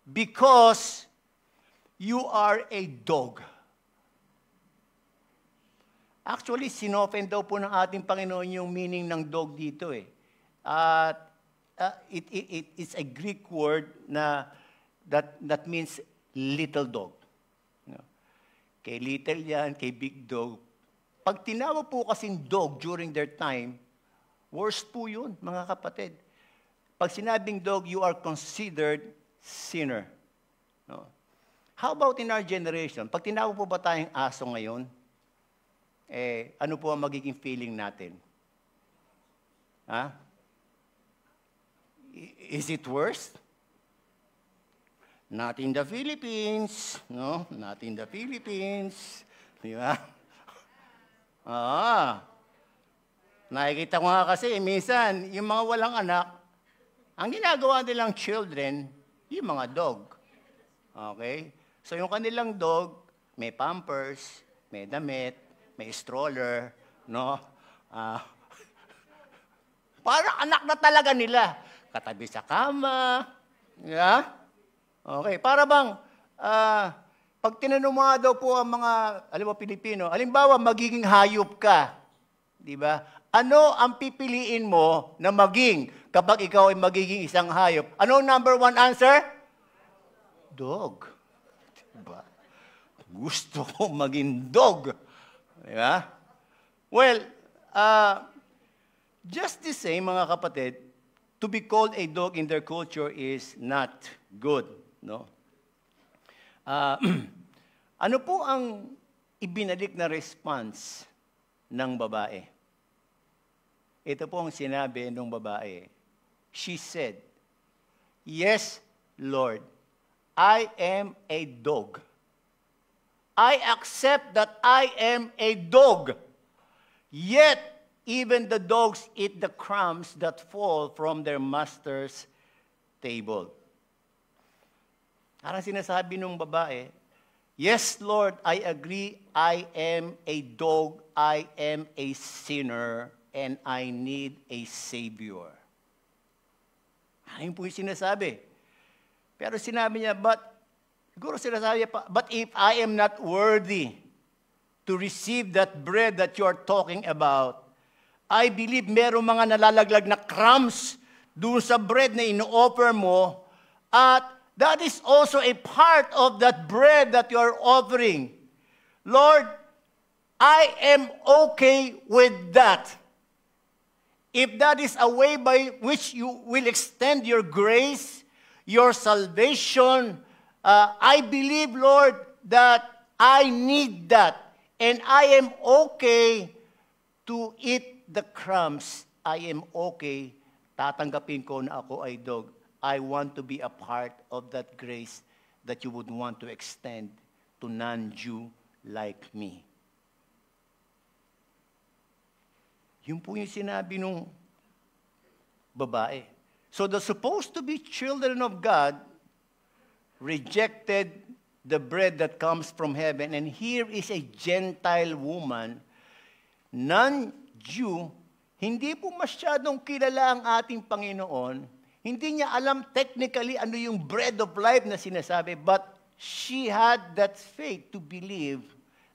because you are a dog. Actually, sinopen daw po ng ating Panginoon yung meaning ng dog dito eh. It's a Greek word na that means little dog. Kay little yan, kay big dog. Pag tinawag po kasing dog during their time, worst po yun, mga kapatid. Pag sinabing dog, you are considered sinner. No? How about in our generation? Pag tinawag po ba tayong aso ngayon, ano po ang magiging feeling natin? Ha? Is it worse? Not in the Philippines. No, not in the Philippines. Di ba? Nakikita ko nga kasi, minsan, yung mga walang anak, ang ginagawa nilang children, yung mga dog. Okay? So yung kanilang dog, may pampers, may damit, may stroller, no? Parang anak na talaga nila. Katabi sa kama. Yeah? Okay. Para bang, pag tinanong mo daw po ang mga, alam mo, Pilipino, halimbawa, magiging hayop ka. Di ba? Ano ang pipiliin mo na maging kapag ikaw ay magiging isang hayop? Ano ang number one answer? Dog. Diba? Gusto ko maging dog. Di ba? Well, just the same, mga kapatid, to be called a dog in their culture is not good. No? Ano po ang ibinalik na response ng babae? Ito po ang sinabi ng babae. She said, Yes, Lord, I am a dog. I accept that I am a dog. Yet, even the dogs eat the crumbs that fall from their master's table. Parang sinasabi ng babae, Yes, Lord, I agree, I am a dog, I am a sinner, and I need a Savior. Ayun po yung sinasabi. Pero sinabi niya, siguro sinasabi niya pa, but if I am not worthy to receive that bread that you are talking about, I believe merong mga nalalaglag na crumbs doon sa bread na ino-offer mo, at that is also a part of that bread that you are offering. Lord, I am okay with that. If that is a way by which you will extend your grace, your salvation, I believe, Lord, that I need that. And I am okay to eat the crumbs. I am okay. Tatanggapin ko na ako ay dog. I want to be a part of that grace that you would want to extend to non-Jew like me. Yun po yung sinabi nung babae. So the supposed to be children of God rejected the bread that comes from heaven. And here is a Gentile woman, non-Jew, hindi po masyadong kilala ang ating Panginoon. Hindi niya alam technically ano yung bread of life na sinasabi, but she had that faith to believe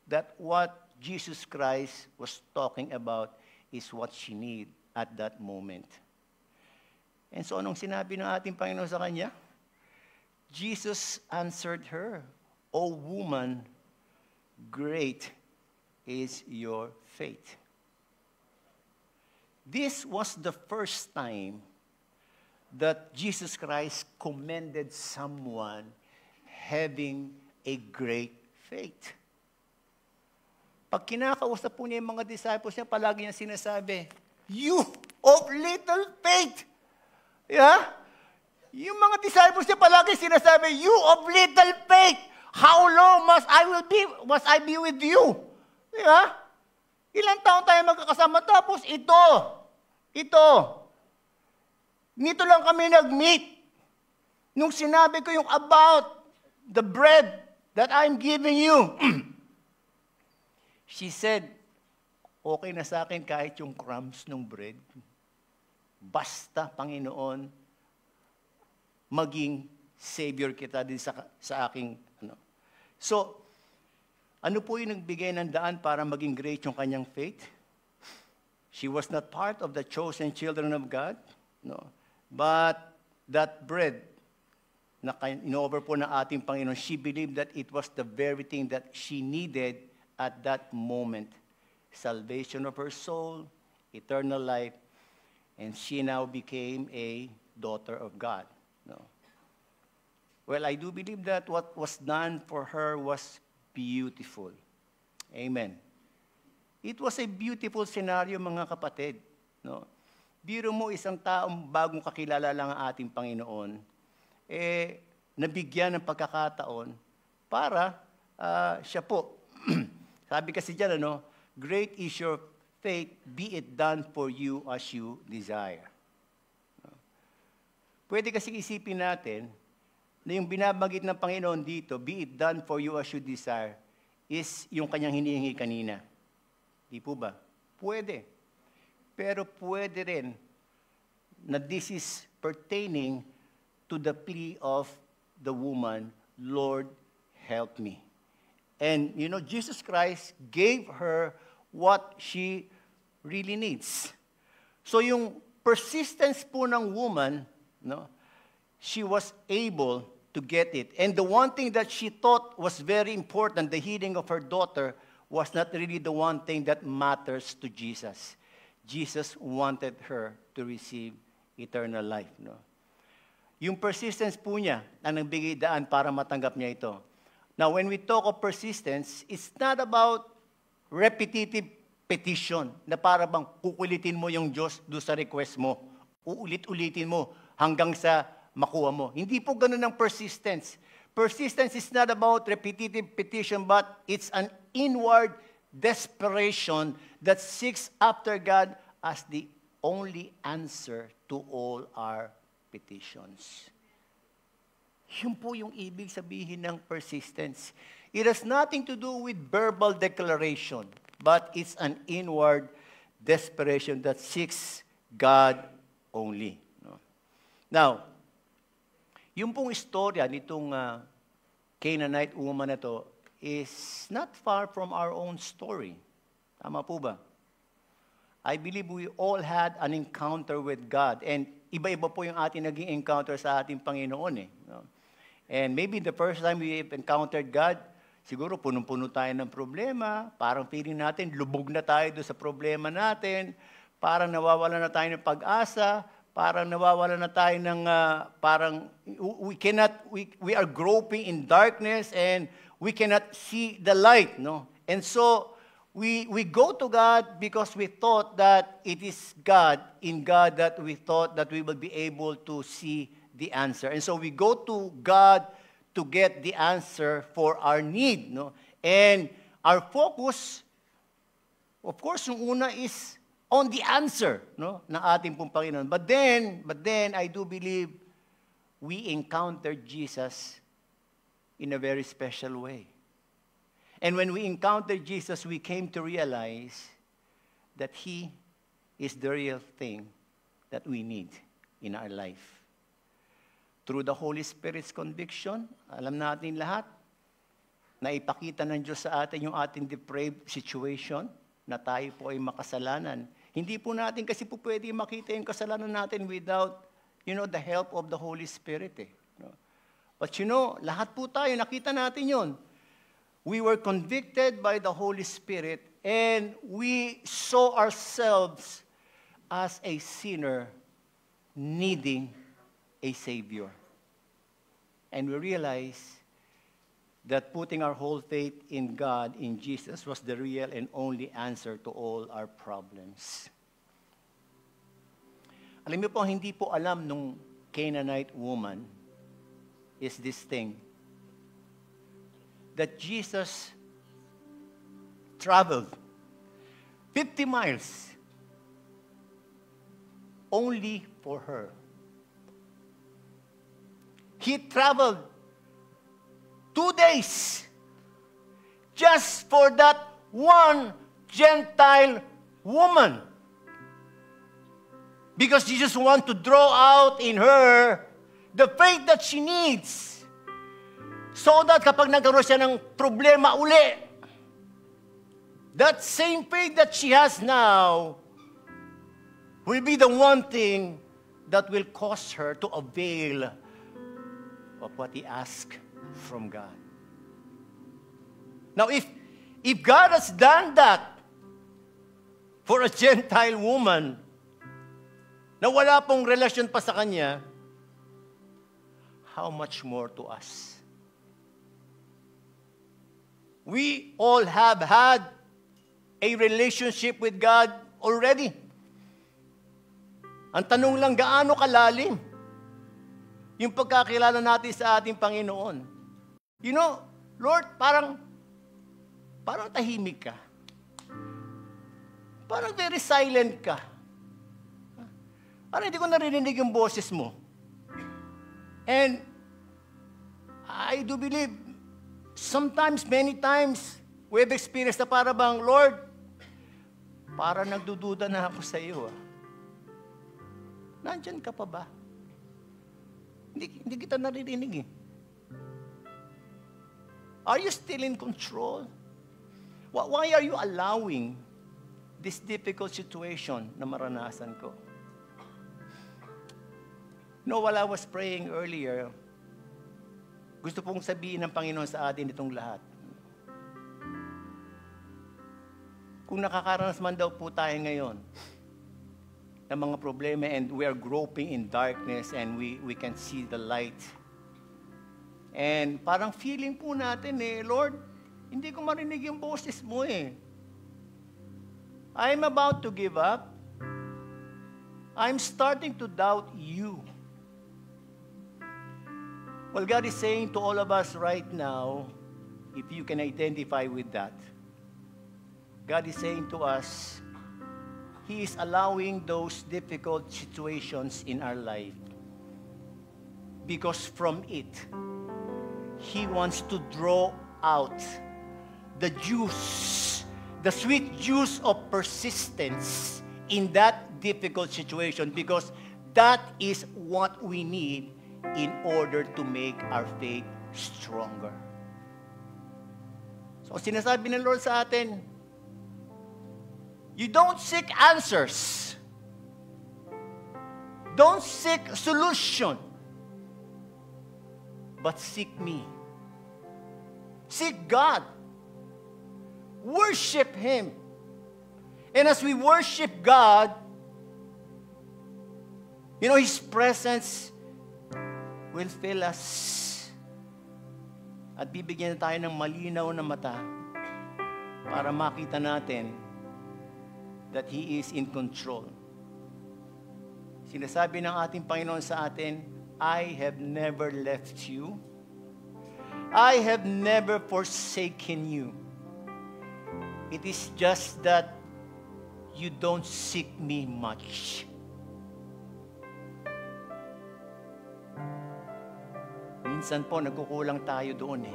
that what Jesus Christ was talking about is what she need at that moment. And so anong sinabi ng ating Panginoon sa kanya? Jesus answered her, O woman, great is your faith. This was the first time that Jesus Christ commended someone having a great faith. Pag kinakausap po niya yung mga disciples niya, palagi niya sinasabi, "You of little faith." Yeah? Yung mga disciples niya palagi sinasabi, "You of little faith, how long must I be with you?" Yeah? Ilang taon tayo magkakasama, tapos ito. Nito lang kami nag-meet. Nung sinabi ko yung about the bread that I'm giving you, she said, okay na sa akin kahit yung crumbs ng bread. Basta, Panginoon, maging Savior kita din sa aking, So, ano po yung nagbigay ng daan para maging great yung kanyang faith? She was not part of the chosen children of God, no. But that bread na in-offer po ng ating Panginoon, she believed that it was the very thing that she needed at that moment. Salvation of her soul, eternal life, and she now became a daughter of God. No. Well, I do believe that what was done for her was beautiful. Amen. It was a beautiful scenario, mga kapatid. No? Biro mo isang taong bagong kakilala lang ang ating Panginoon, nabigyan ng pagkakataon para siya po. Sabi kasi dyan, great is your faith, be it done for you as you desire. No? Pwede kasi isipin natin, na yung binabanggit ng Panginoon dito, be it done for you as you desire, is yung kanyang hinihingi kanina. Di po ba? Pwede. Pero pwede rin na this is pertaining to the plea of the woman, Lord, help me. And, Jesus Christ gave her what she really needs. So yung persistence po ng woman, she was able to get it. And the one thing that she thought was very important, the healing of her daughter, was not really the one thing that matters to Jesus. Jesus wanted her to receive eternal life. No? Yung persistence po niya ang nagbigay daan para matanggap niya ito. Now, when we talk of persistence, it's not about repetitive petition na para bang kukulitin mo yung Diyos doon sa request mo. Uulit-ulitin mo hanggang sa makuha mo. Hindi po ganun ang persistence. Persistence is not about repetitive petition, but it's an inward desperation that seeks after God as the only answer to all our petitions. Yun po yung ibig sabihin ng persistence. It has nothing to do with verbal declaration, but it's an inward desperation that seeks God only. Now, yung pong istorya nitong Canaanite woman na to is not far from our own story. Tama po ba? I believe we all had an encounter with God. And iba-iba po yung ating naging encounter sa ating Panginoon. And maybe the first time we encountered God, siguro punong-puno tayo ng problema. Parang feeling natin, lubog na tayo doon sa problema natin. Parang nawawala na tayo ng pag-asa. Parang nawawala na tayo ng, we are groping in darkness and we cannot see the light, no? And so, we go to God because we thought that it is God, in God, that we thought that we will be able to see the answer. And so, we go to God to get the answer for our need, no? And our focus, of course, yung una is on the answer, no, ng ating pong Panginoon. But then, I do believe we encountered Jesus in a very special way. And when we encountered Jesus, we came to realize that He is the real thing that we need in our life. Through the Holy Spirit's conviction, alam natin lahat, na ipakita ng Diyos sa atin yung ating depraved situation, na tayo po ay makasalanan. Hindi po natin kasi po pwede makita yung kasalanan natin without, the help of the Holy Spirit. But lahat po tayo, nakita natin yon. We were convicted by the Holy Spirit And we saw ourselves as a sinner needing a Savior. And we realized that putting our whole faith in God, in Jesus, was the real and only answer to all our problems. Alam niyo po, hindi po alam nung Canaanite woman is this thing, that Jesus traveled 50 miles only for her. He traveled 2 days just for that one Gentile woman. Because Jesus wants to draw out in her the faith that she needs. So that kapag nagkaroon siya ng problema uli, that same faith that she has now will be the one thing that will cause her to avail of what he asked from God. Now, if God has done that for a Gentile woman na wala pong relasyon pa sa kanya, how much more to us? We all have had a relationship with God already. Ang tanong lang, gaano kalalim yung pagkakilala natin sa ating Panginoon? You know, Lord, parang tahimik ka. Parang very silent ka. Parang hindi ko narinig yung boses mo. And I do believe, sometimes, many times, we have experienced na para bang, Lord, para nagdududa na ako sa iyo. Nandyan ka pa ba? Hindi kita naririnig eh. Are you still in control? Why are you allowing this difficult situation na maranasan ko? No, while I was praying earlier, gusto pong sabihin ng Panginoon sa atin itong lahat. Kung nakakaranas man daw po tayo ngayon ng mga problema and we are groping in darkness and we can see the light. And parang feeling po natin Lord, hindi ko marinig yung boses mo I'm about to give up. I'm starting to doubt you. Well, God is saying to all of us right now, if you can identify with that, God is saying to us, He is allowing those difficult situations in our life because from it, He wants to draw out the juice, the sweet juice of persistence in that difficult situation because that is what we need in order to make our faith stronger. So sinasabi ng Lord sa atin, you don't seek answers. Don't seek solution. But seek me. Seek God. Worship Him. And as we worship God, you know, His presence will fill us. At bibigyan tayo ng malinaw na mata para makita natin that He is in control. Sinasabi ng ating Panginoon sa atin, I have never left you. I have never forsaken you. It is just that you don't seek me much. Minsan po, nagkukulang tayo doon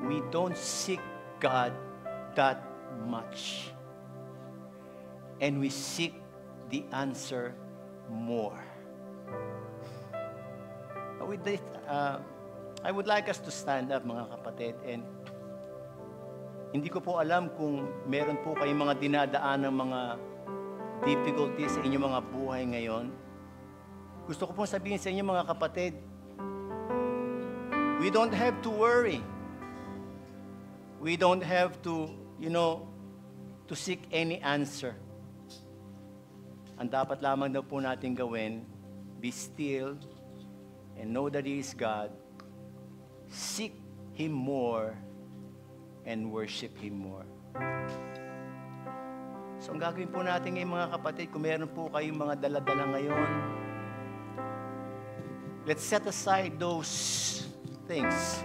We don't seek God that much. And we seek the answer more. With this, I would like us to stand up, mga kapatid. And hindi ko po alam kung meron po kayong mga dinadaan ng mga difficulties sa inyong mga buhay ngayon. Gusto ko pong sabihin sa inyo, mga kapatid, we don't have to worry. We don't have to, to seek any answer. Ang dapat lamang daw po natin gawin, be still and know that He is God. Seek Him more and worship Him more. So ang gagawin po natin ngayon mga kapatid, kung meron po kayong mga dala-dala ngayon, let's set aside those things.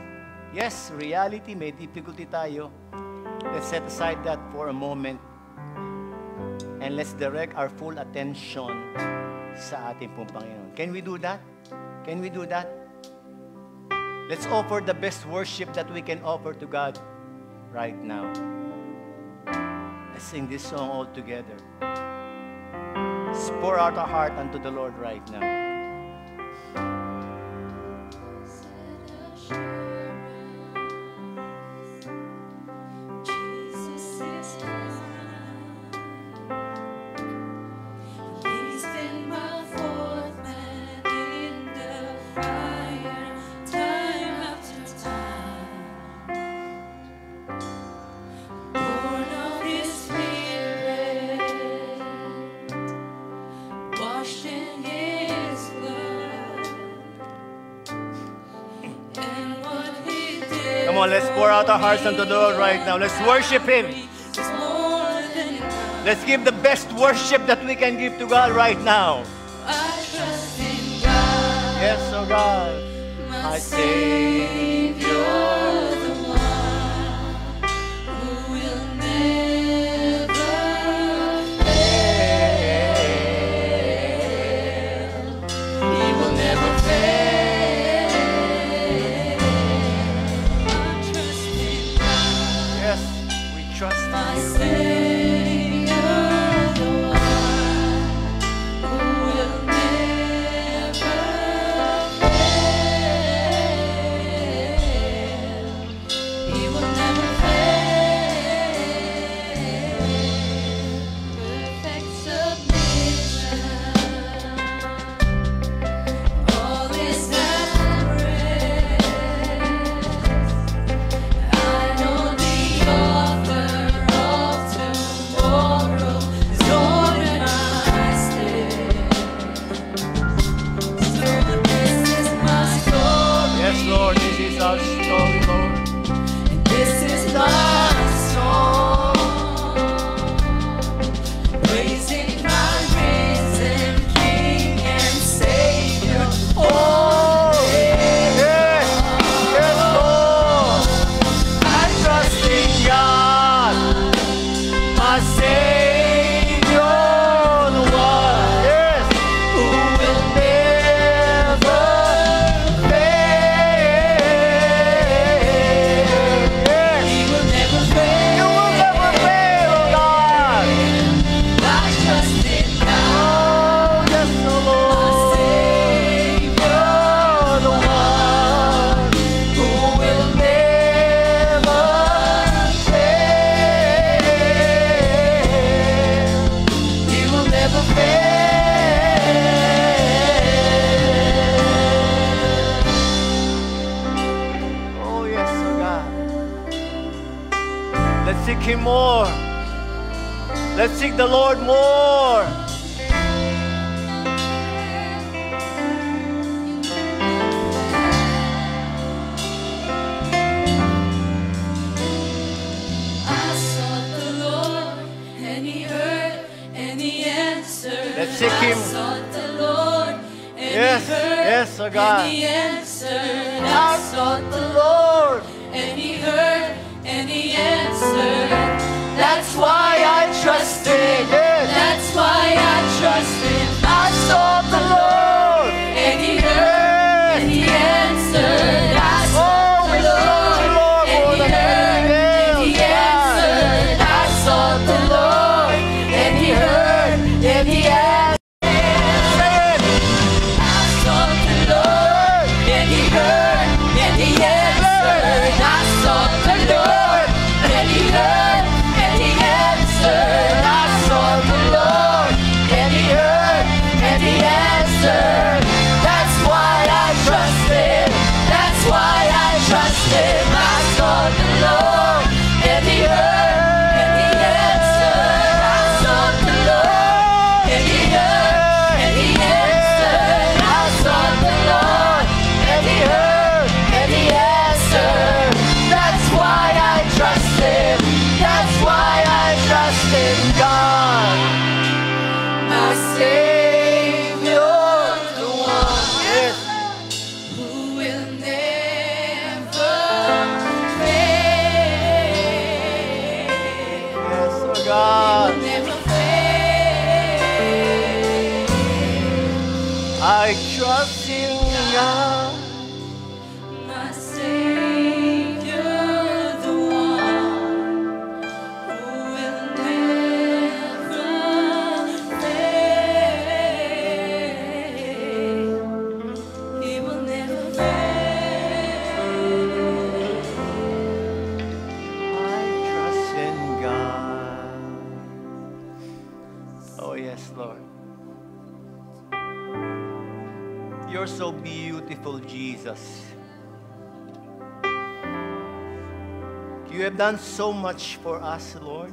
Yes, reality, may difficulty tayo. Let's set aside that for a moment and let's direct our full attention sa ating pong Panginoon. Can we do that? Can we do that? Let's offer the best worship that we can offer to God right now. Let's sing this song all together. Let's pour out our heart unto the Lord right now. Come on, let's pour out our hearts unto the Lord right now. Let's worship Him. Let's give the best worship that we can give to God right now. Yes, oh God, my Savior, the one who will never fail. He will never fail. Yes, we trust in you. Let's seek Him more. Let's seek the Lord more. I sought the Lord, and He heard, and He answered. Let's seek Him. I sought the Lord, and Yes, He heard, yes, oh God. and He answered. I sought the Lord. And He heard, and He answered. That's why I trusted. Yes. That's why I trusted. I sought the Lord. And He heard, and He answered. I sought the Lord, and He heard, and He answered. I sought the Lord, and He heard, and He answered. I sought the Lord, and He heard, and He answered. I sought the Lord, and He heard, and He answered. I sought the Lord, and He heard, and He answered. That's why I trusted. That's why I trusted. I sought the Lord, I trust in God. My Savior, the one who will never fail. He will never fail. I trust in God. Oh, yes, Lord. You're so beautiful, Jesus. You have done so much for us, Lord.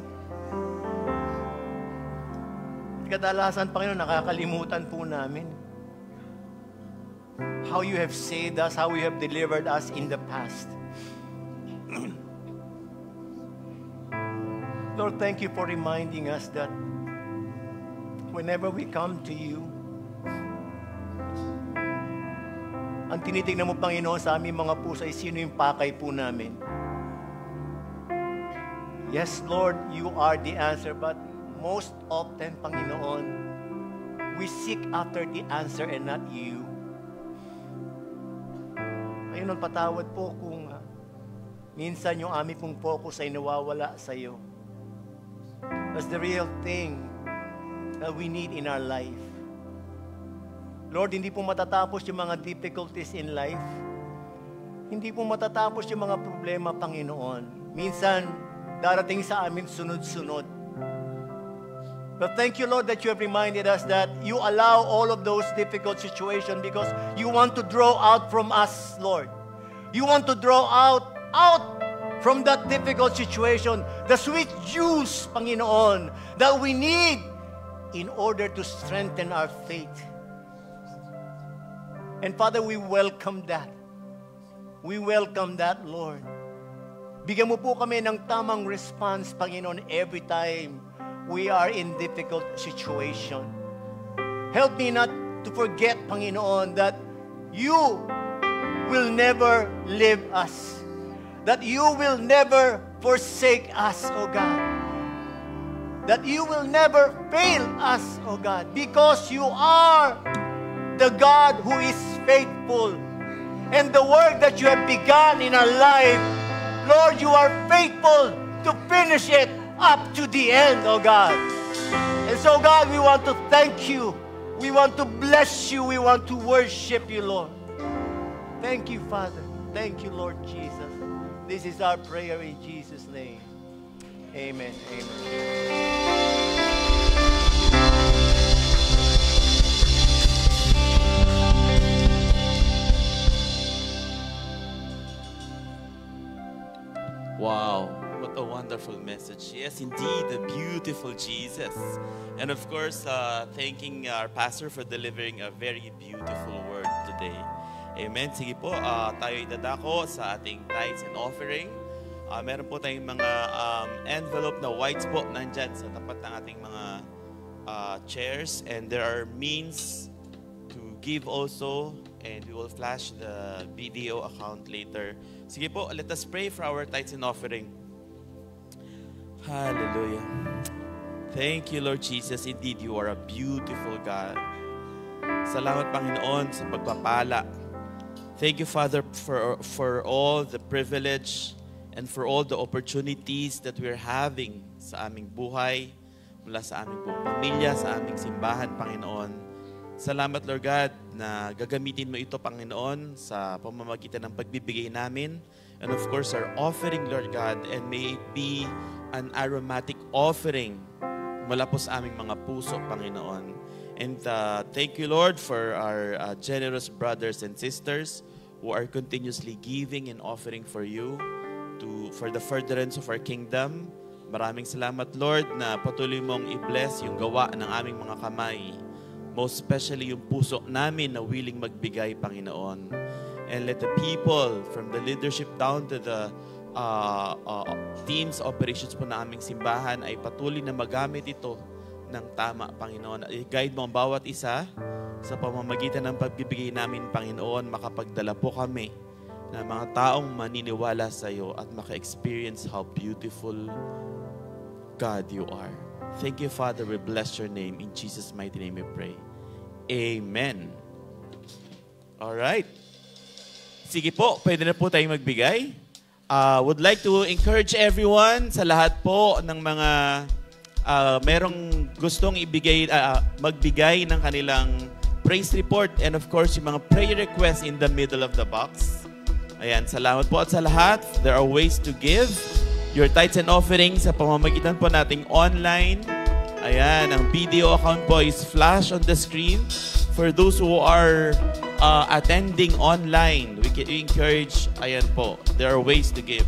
Kadalasan, Panginoon, nakakalimutan po namin how you have saved us, how you have delivered us in the past. Lord, thank you for reminding us that whenever we come to you, ang tinitingnan mo, Panginoon, sa aming mga puso ay sino yung pakay po namin. Yes, Lord, you are the answer, but most often, Panginoon, we seek after the answer and not you. Panginoon, patawad po kung minsan yung aming pong focus ay nawawala sa iyo. That's the real thing that we need in our life. Lord, hindi po matatapos yung mga difficulties in life. Hindi po matatapos yung mga problema, Panginoon. Minsan, darating sa amin sunod-sunod. But thank you, Lord, that you have reminded us that you allow all of those difficult situations because you want to draw out from us, Lord. You want to draw out from that difficult situation the sweet juice, Panginoon, that we need in order to strengthen our faith. And Father, we welcome that. We welcome that, Lord. Bigyan mo po kami ng tamang response, Panginoon, every time we are in difficult situation. Help me not to forget, Panginoon, that you will never leave us. That you will never forsake us, O God. That you will never fail us, O God, because you are the God who is faithful. And the work that you have begun in our life, Lord, you are faithful to finish it up to the end, oh God. And so, God, we want to thank you. We want to bless you. We want to worship you, Lord. Thank you, Father. Thank you, Lord Jesus. This is our prayer in Jesus' name. Amen. Amen. Wow, what a wonderful message. Yes, indeed, the beautiful Jesus. And of course, thanking our pastor for delivering a very beautiful word today. Amen. Sige po, tayo dadako sa ating tithes and offering. Meron po tayong mga envelope na whites po nandyan sa tapat ng ating mga chairs. And there are means to give also. And we will flash the BDO account later. Sige po, let us pray for our tithes and offering. Hallelujah. Thank you, Lord Jesus. Indeed, you are a beautiful God. Salamat, Panginoon, sa pagpapala. Thank you, Father, for all the privilege and for all the opportunities that we're having sa aming buhay, mula sa aming buong pamilya, sa aming simbahan, Panginoon. Salamat, Lord God, na gagamitin mo ito, Panginoon, sa pamamagitan ng pagbibigay namin. And of course, our offering, Lord God, and may it be an aromatic offering mula po sa aming mga puso, Panginoon. And thank you, Lord, for our generous brothers and sisters who are continuously giving and offering for you, for the furtherance of our kingdom. Maraming salamat, Lord, na patuloy mong i-bless yung gawa ng aming mga kamay. Most especially yung puso namin na willing magbigay, Panginoon. And let the people, from the leadership down to the teams, operations po na aming simbahan, ay patuloy na magamit ito ng tama, Panginoon. I-guide mo ang bawat isa sa pamamagitan ng pagbibigay namin, Panginoon. Makapagdala po kami ng mga taong maniniwala sa iyo at maka-experience how beautiful God you are. Thank you, Father. We bless your name. In Jesus' mighty name we pray. Amen. Alright. Sige po, pwede na po tayong magbigay. Would like to encourage everyone sa lahat po ng mga merong gustong magbigay ng kanilang praise report and of course yung mga prayer requests in the middle of the box. Ayan, salamat po at sa lahat. There are ways to give your tithes and offerings sa pamamagitan po nating online. Ayan, ang video account po is flash on the screen. For those who are attending online, we encourage, ayan po, there are ways to give.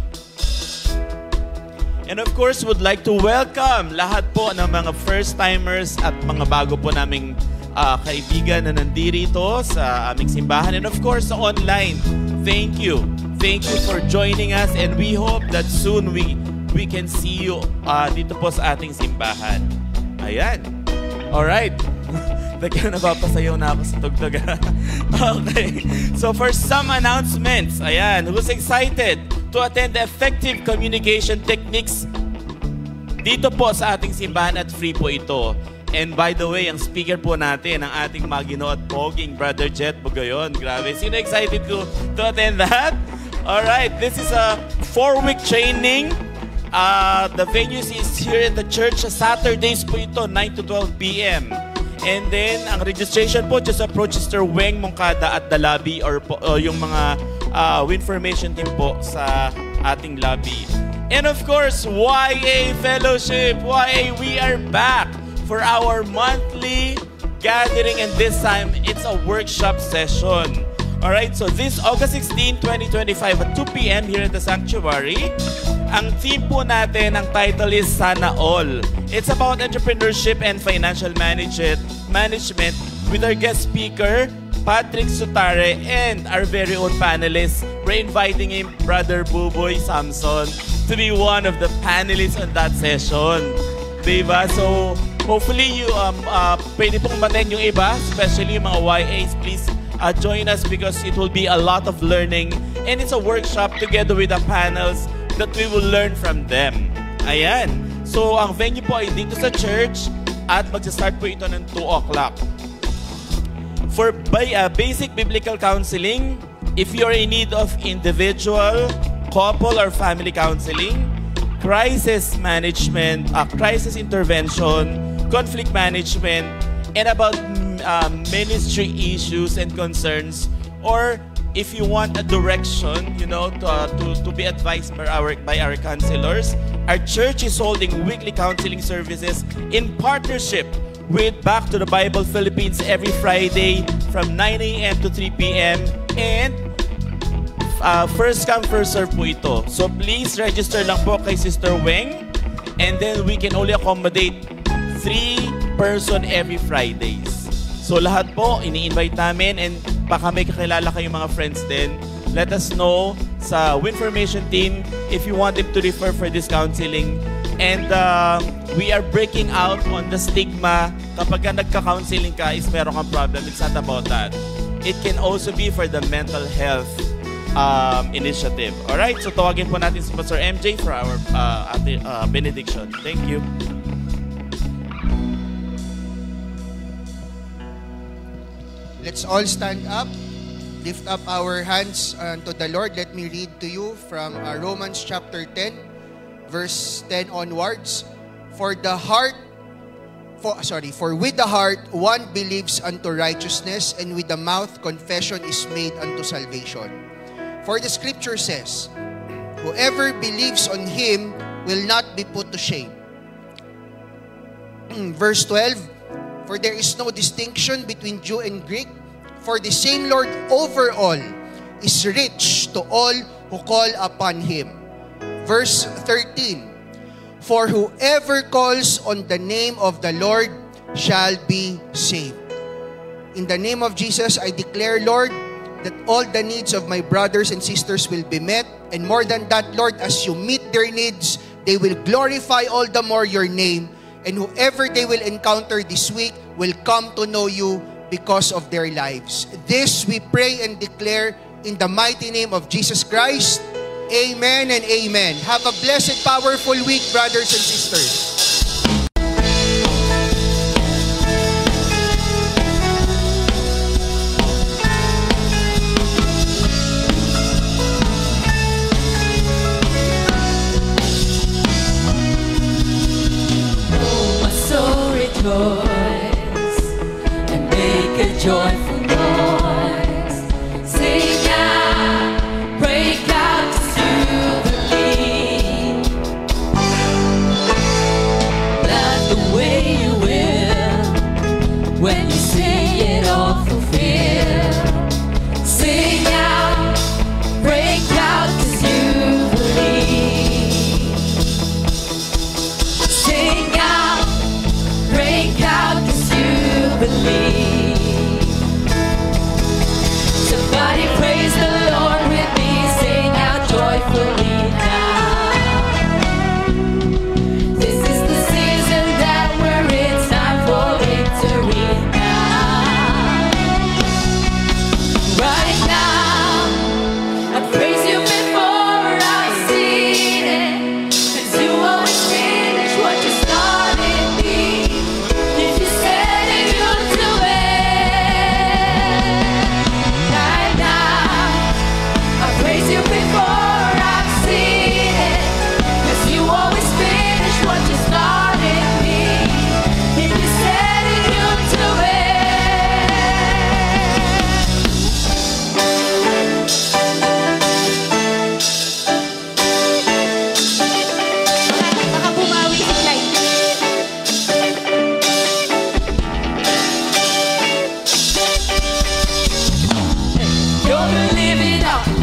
And of course, would like to welcome lahat po ng mga first-timers at mga bago po naming kaibigan na nandito sa aming simbahan. And of course, sa online, thank you. Thank you for joining us and we hope that soon we can see you dito po sa ating simbahan. Ayan. Alright. Bigyan napapasayaw na ako sa tugtog. Okay. So for some announcements, ayan, who's excited to attend the effective communication techniques dito po sa ating simbahan at free po ito. And by the way, ang speaker po natin, ang ating Magino at Poging, Brother Jet Bugayon. Grabe. Sino excited to attend that? Alright, this is a 4-week training. The venue is here in the church. Saturdays po ito, 9 to 12 p.m. And then, ang registration po, just approach Sister Weng Moncada at the lobby or yung mga information team po sa ating lobby. And of course, YA Fellowship. YA, we are back for our monthly gathering and this time, it's a workshop session. Alright, so this August 16, 2025 at 2 p.m. here in the sanctuary. Ang theme po natin, ang title is Sana All. It's about entrepreneurship and financial management with our guest speaker, Patrick Sutare, and our very own panelists. We're inviting him, Brother Buboy Samson, to be one of the panelists on that session. Diba? So, hopefully, pwede pong maten yung iba, especially yung mga YAs, please join us because it will be a lot of learning and it's a workshop together with the panels that we will learn from them. Ayan. So, ang venue po ay dito sa church at magsa-start po ito ng 2 o'clock. For basic biblical counseling, if you're in need of individual, couple, or family counseling, crisis management, crisis intervention, conflict management, and about ministry issues and concerns, or if you want a direction, to be advised by our counselors, our church is holding weekly counseling services in partnership with Back to the Bible Philippines every Friday from 9 a.m. to 3 p.m. And first come, first serve po ito. So please register lang po kay Sister Weng and then we can only accommodate 3 person every Fridays. So lahat po, ini-invite namin and baka may kakilala kayong mga friends din. Let us know sa Winformation team if you want them to refer for this counseling. And we are breaking out on the stigma kapag nagka-counseling ka is meron kang problem. It's not about that. It can also be for the mental health initiative. Alright, so tawagin po natin si Pastor MJ for our benediction. Thank you. Let's all stand up, lift up our hands unto the Lord. Let me read to you from Romans chapter 10, verse 10 onwards. For with the heart one believes unto righteousness, and with the mouth confession is made unto salvation. For the scripture says, whoever believes on him will not be put to shame. Verse 12, for there is no distinction between Jew and Greek, for the same Lord over all is rich to all who call upon him. Verse 13, for whoever calls on the name of the Lord shall be saved. In the name of Jesus, I declare, Lord, that all the needs of my brothers and sisters will be met. And more than that, Lord, as you meet their needs, they will glorify all the more your name. And whoever they will encounter this week will come to know you because of their lives. This we pray and declare in the mighty name of Jesus Christ. Amen and amen. Have a blessed, powerful week, brothers and sisters.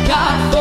God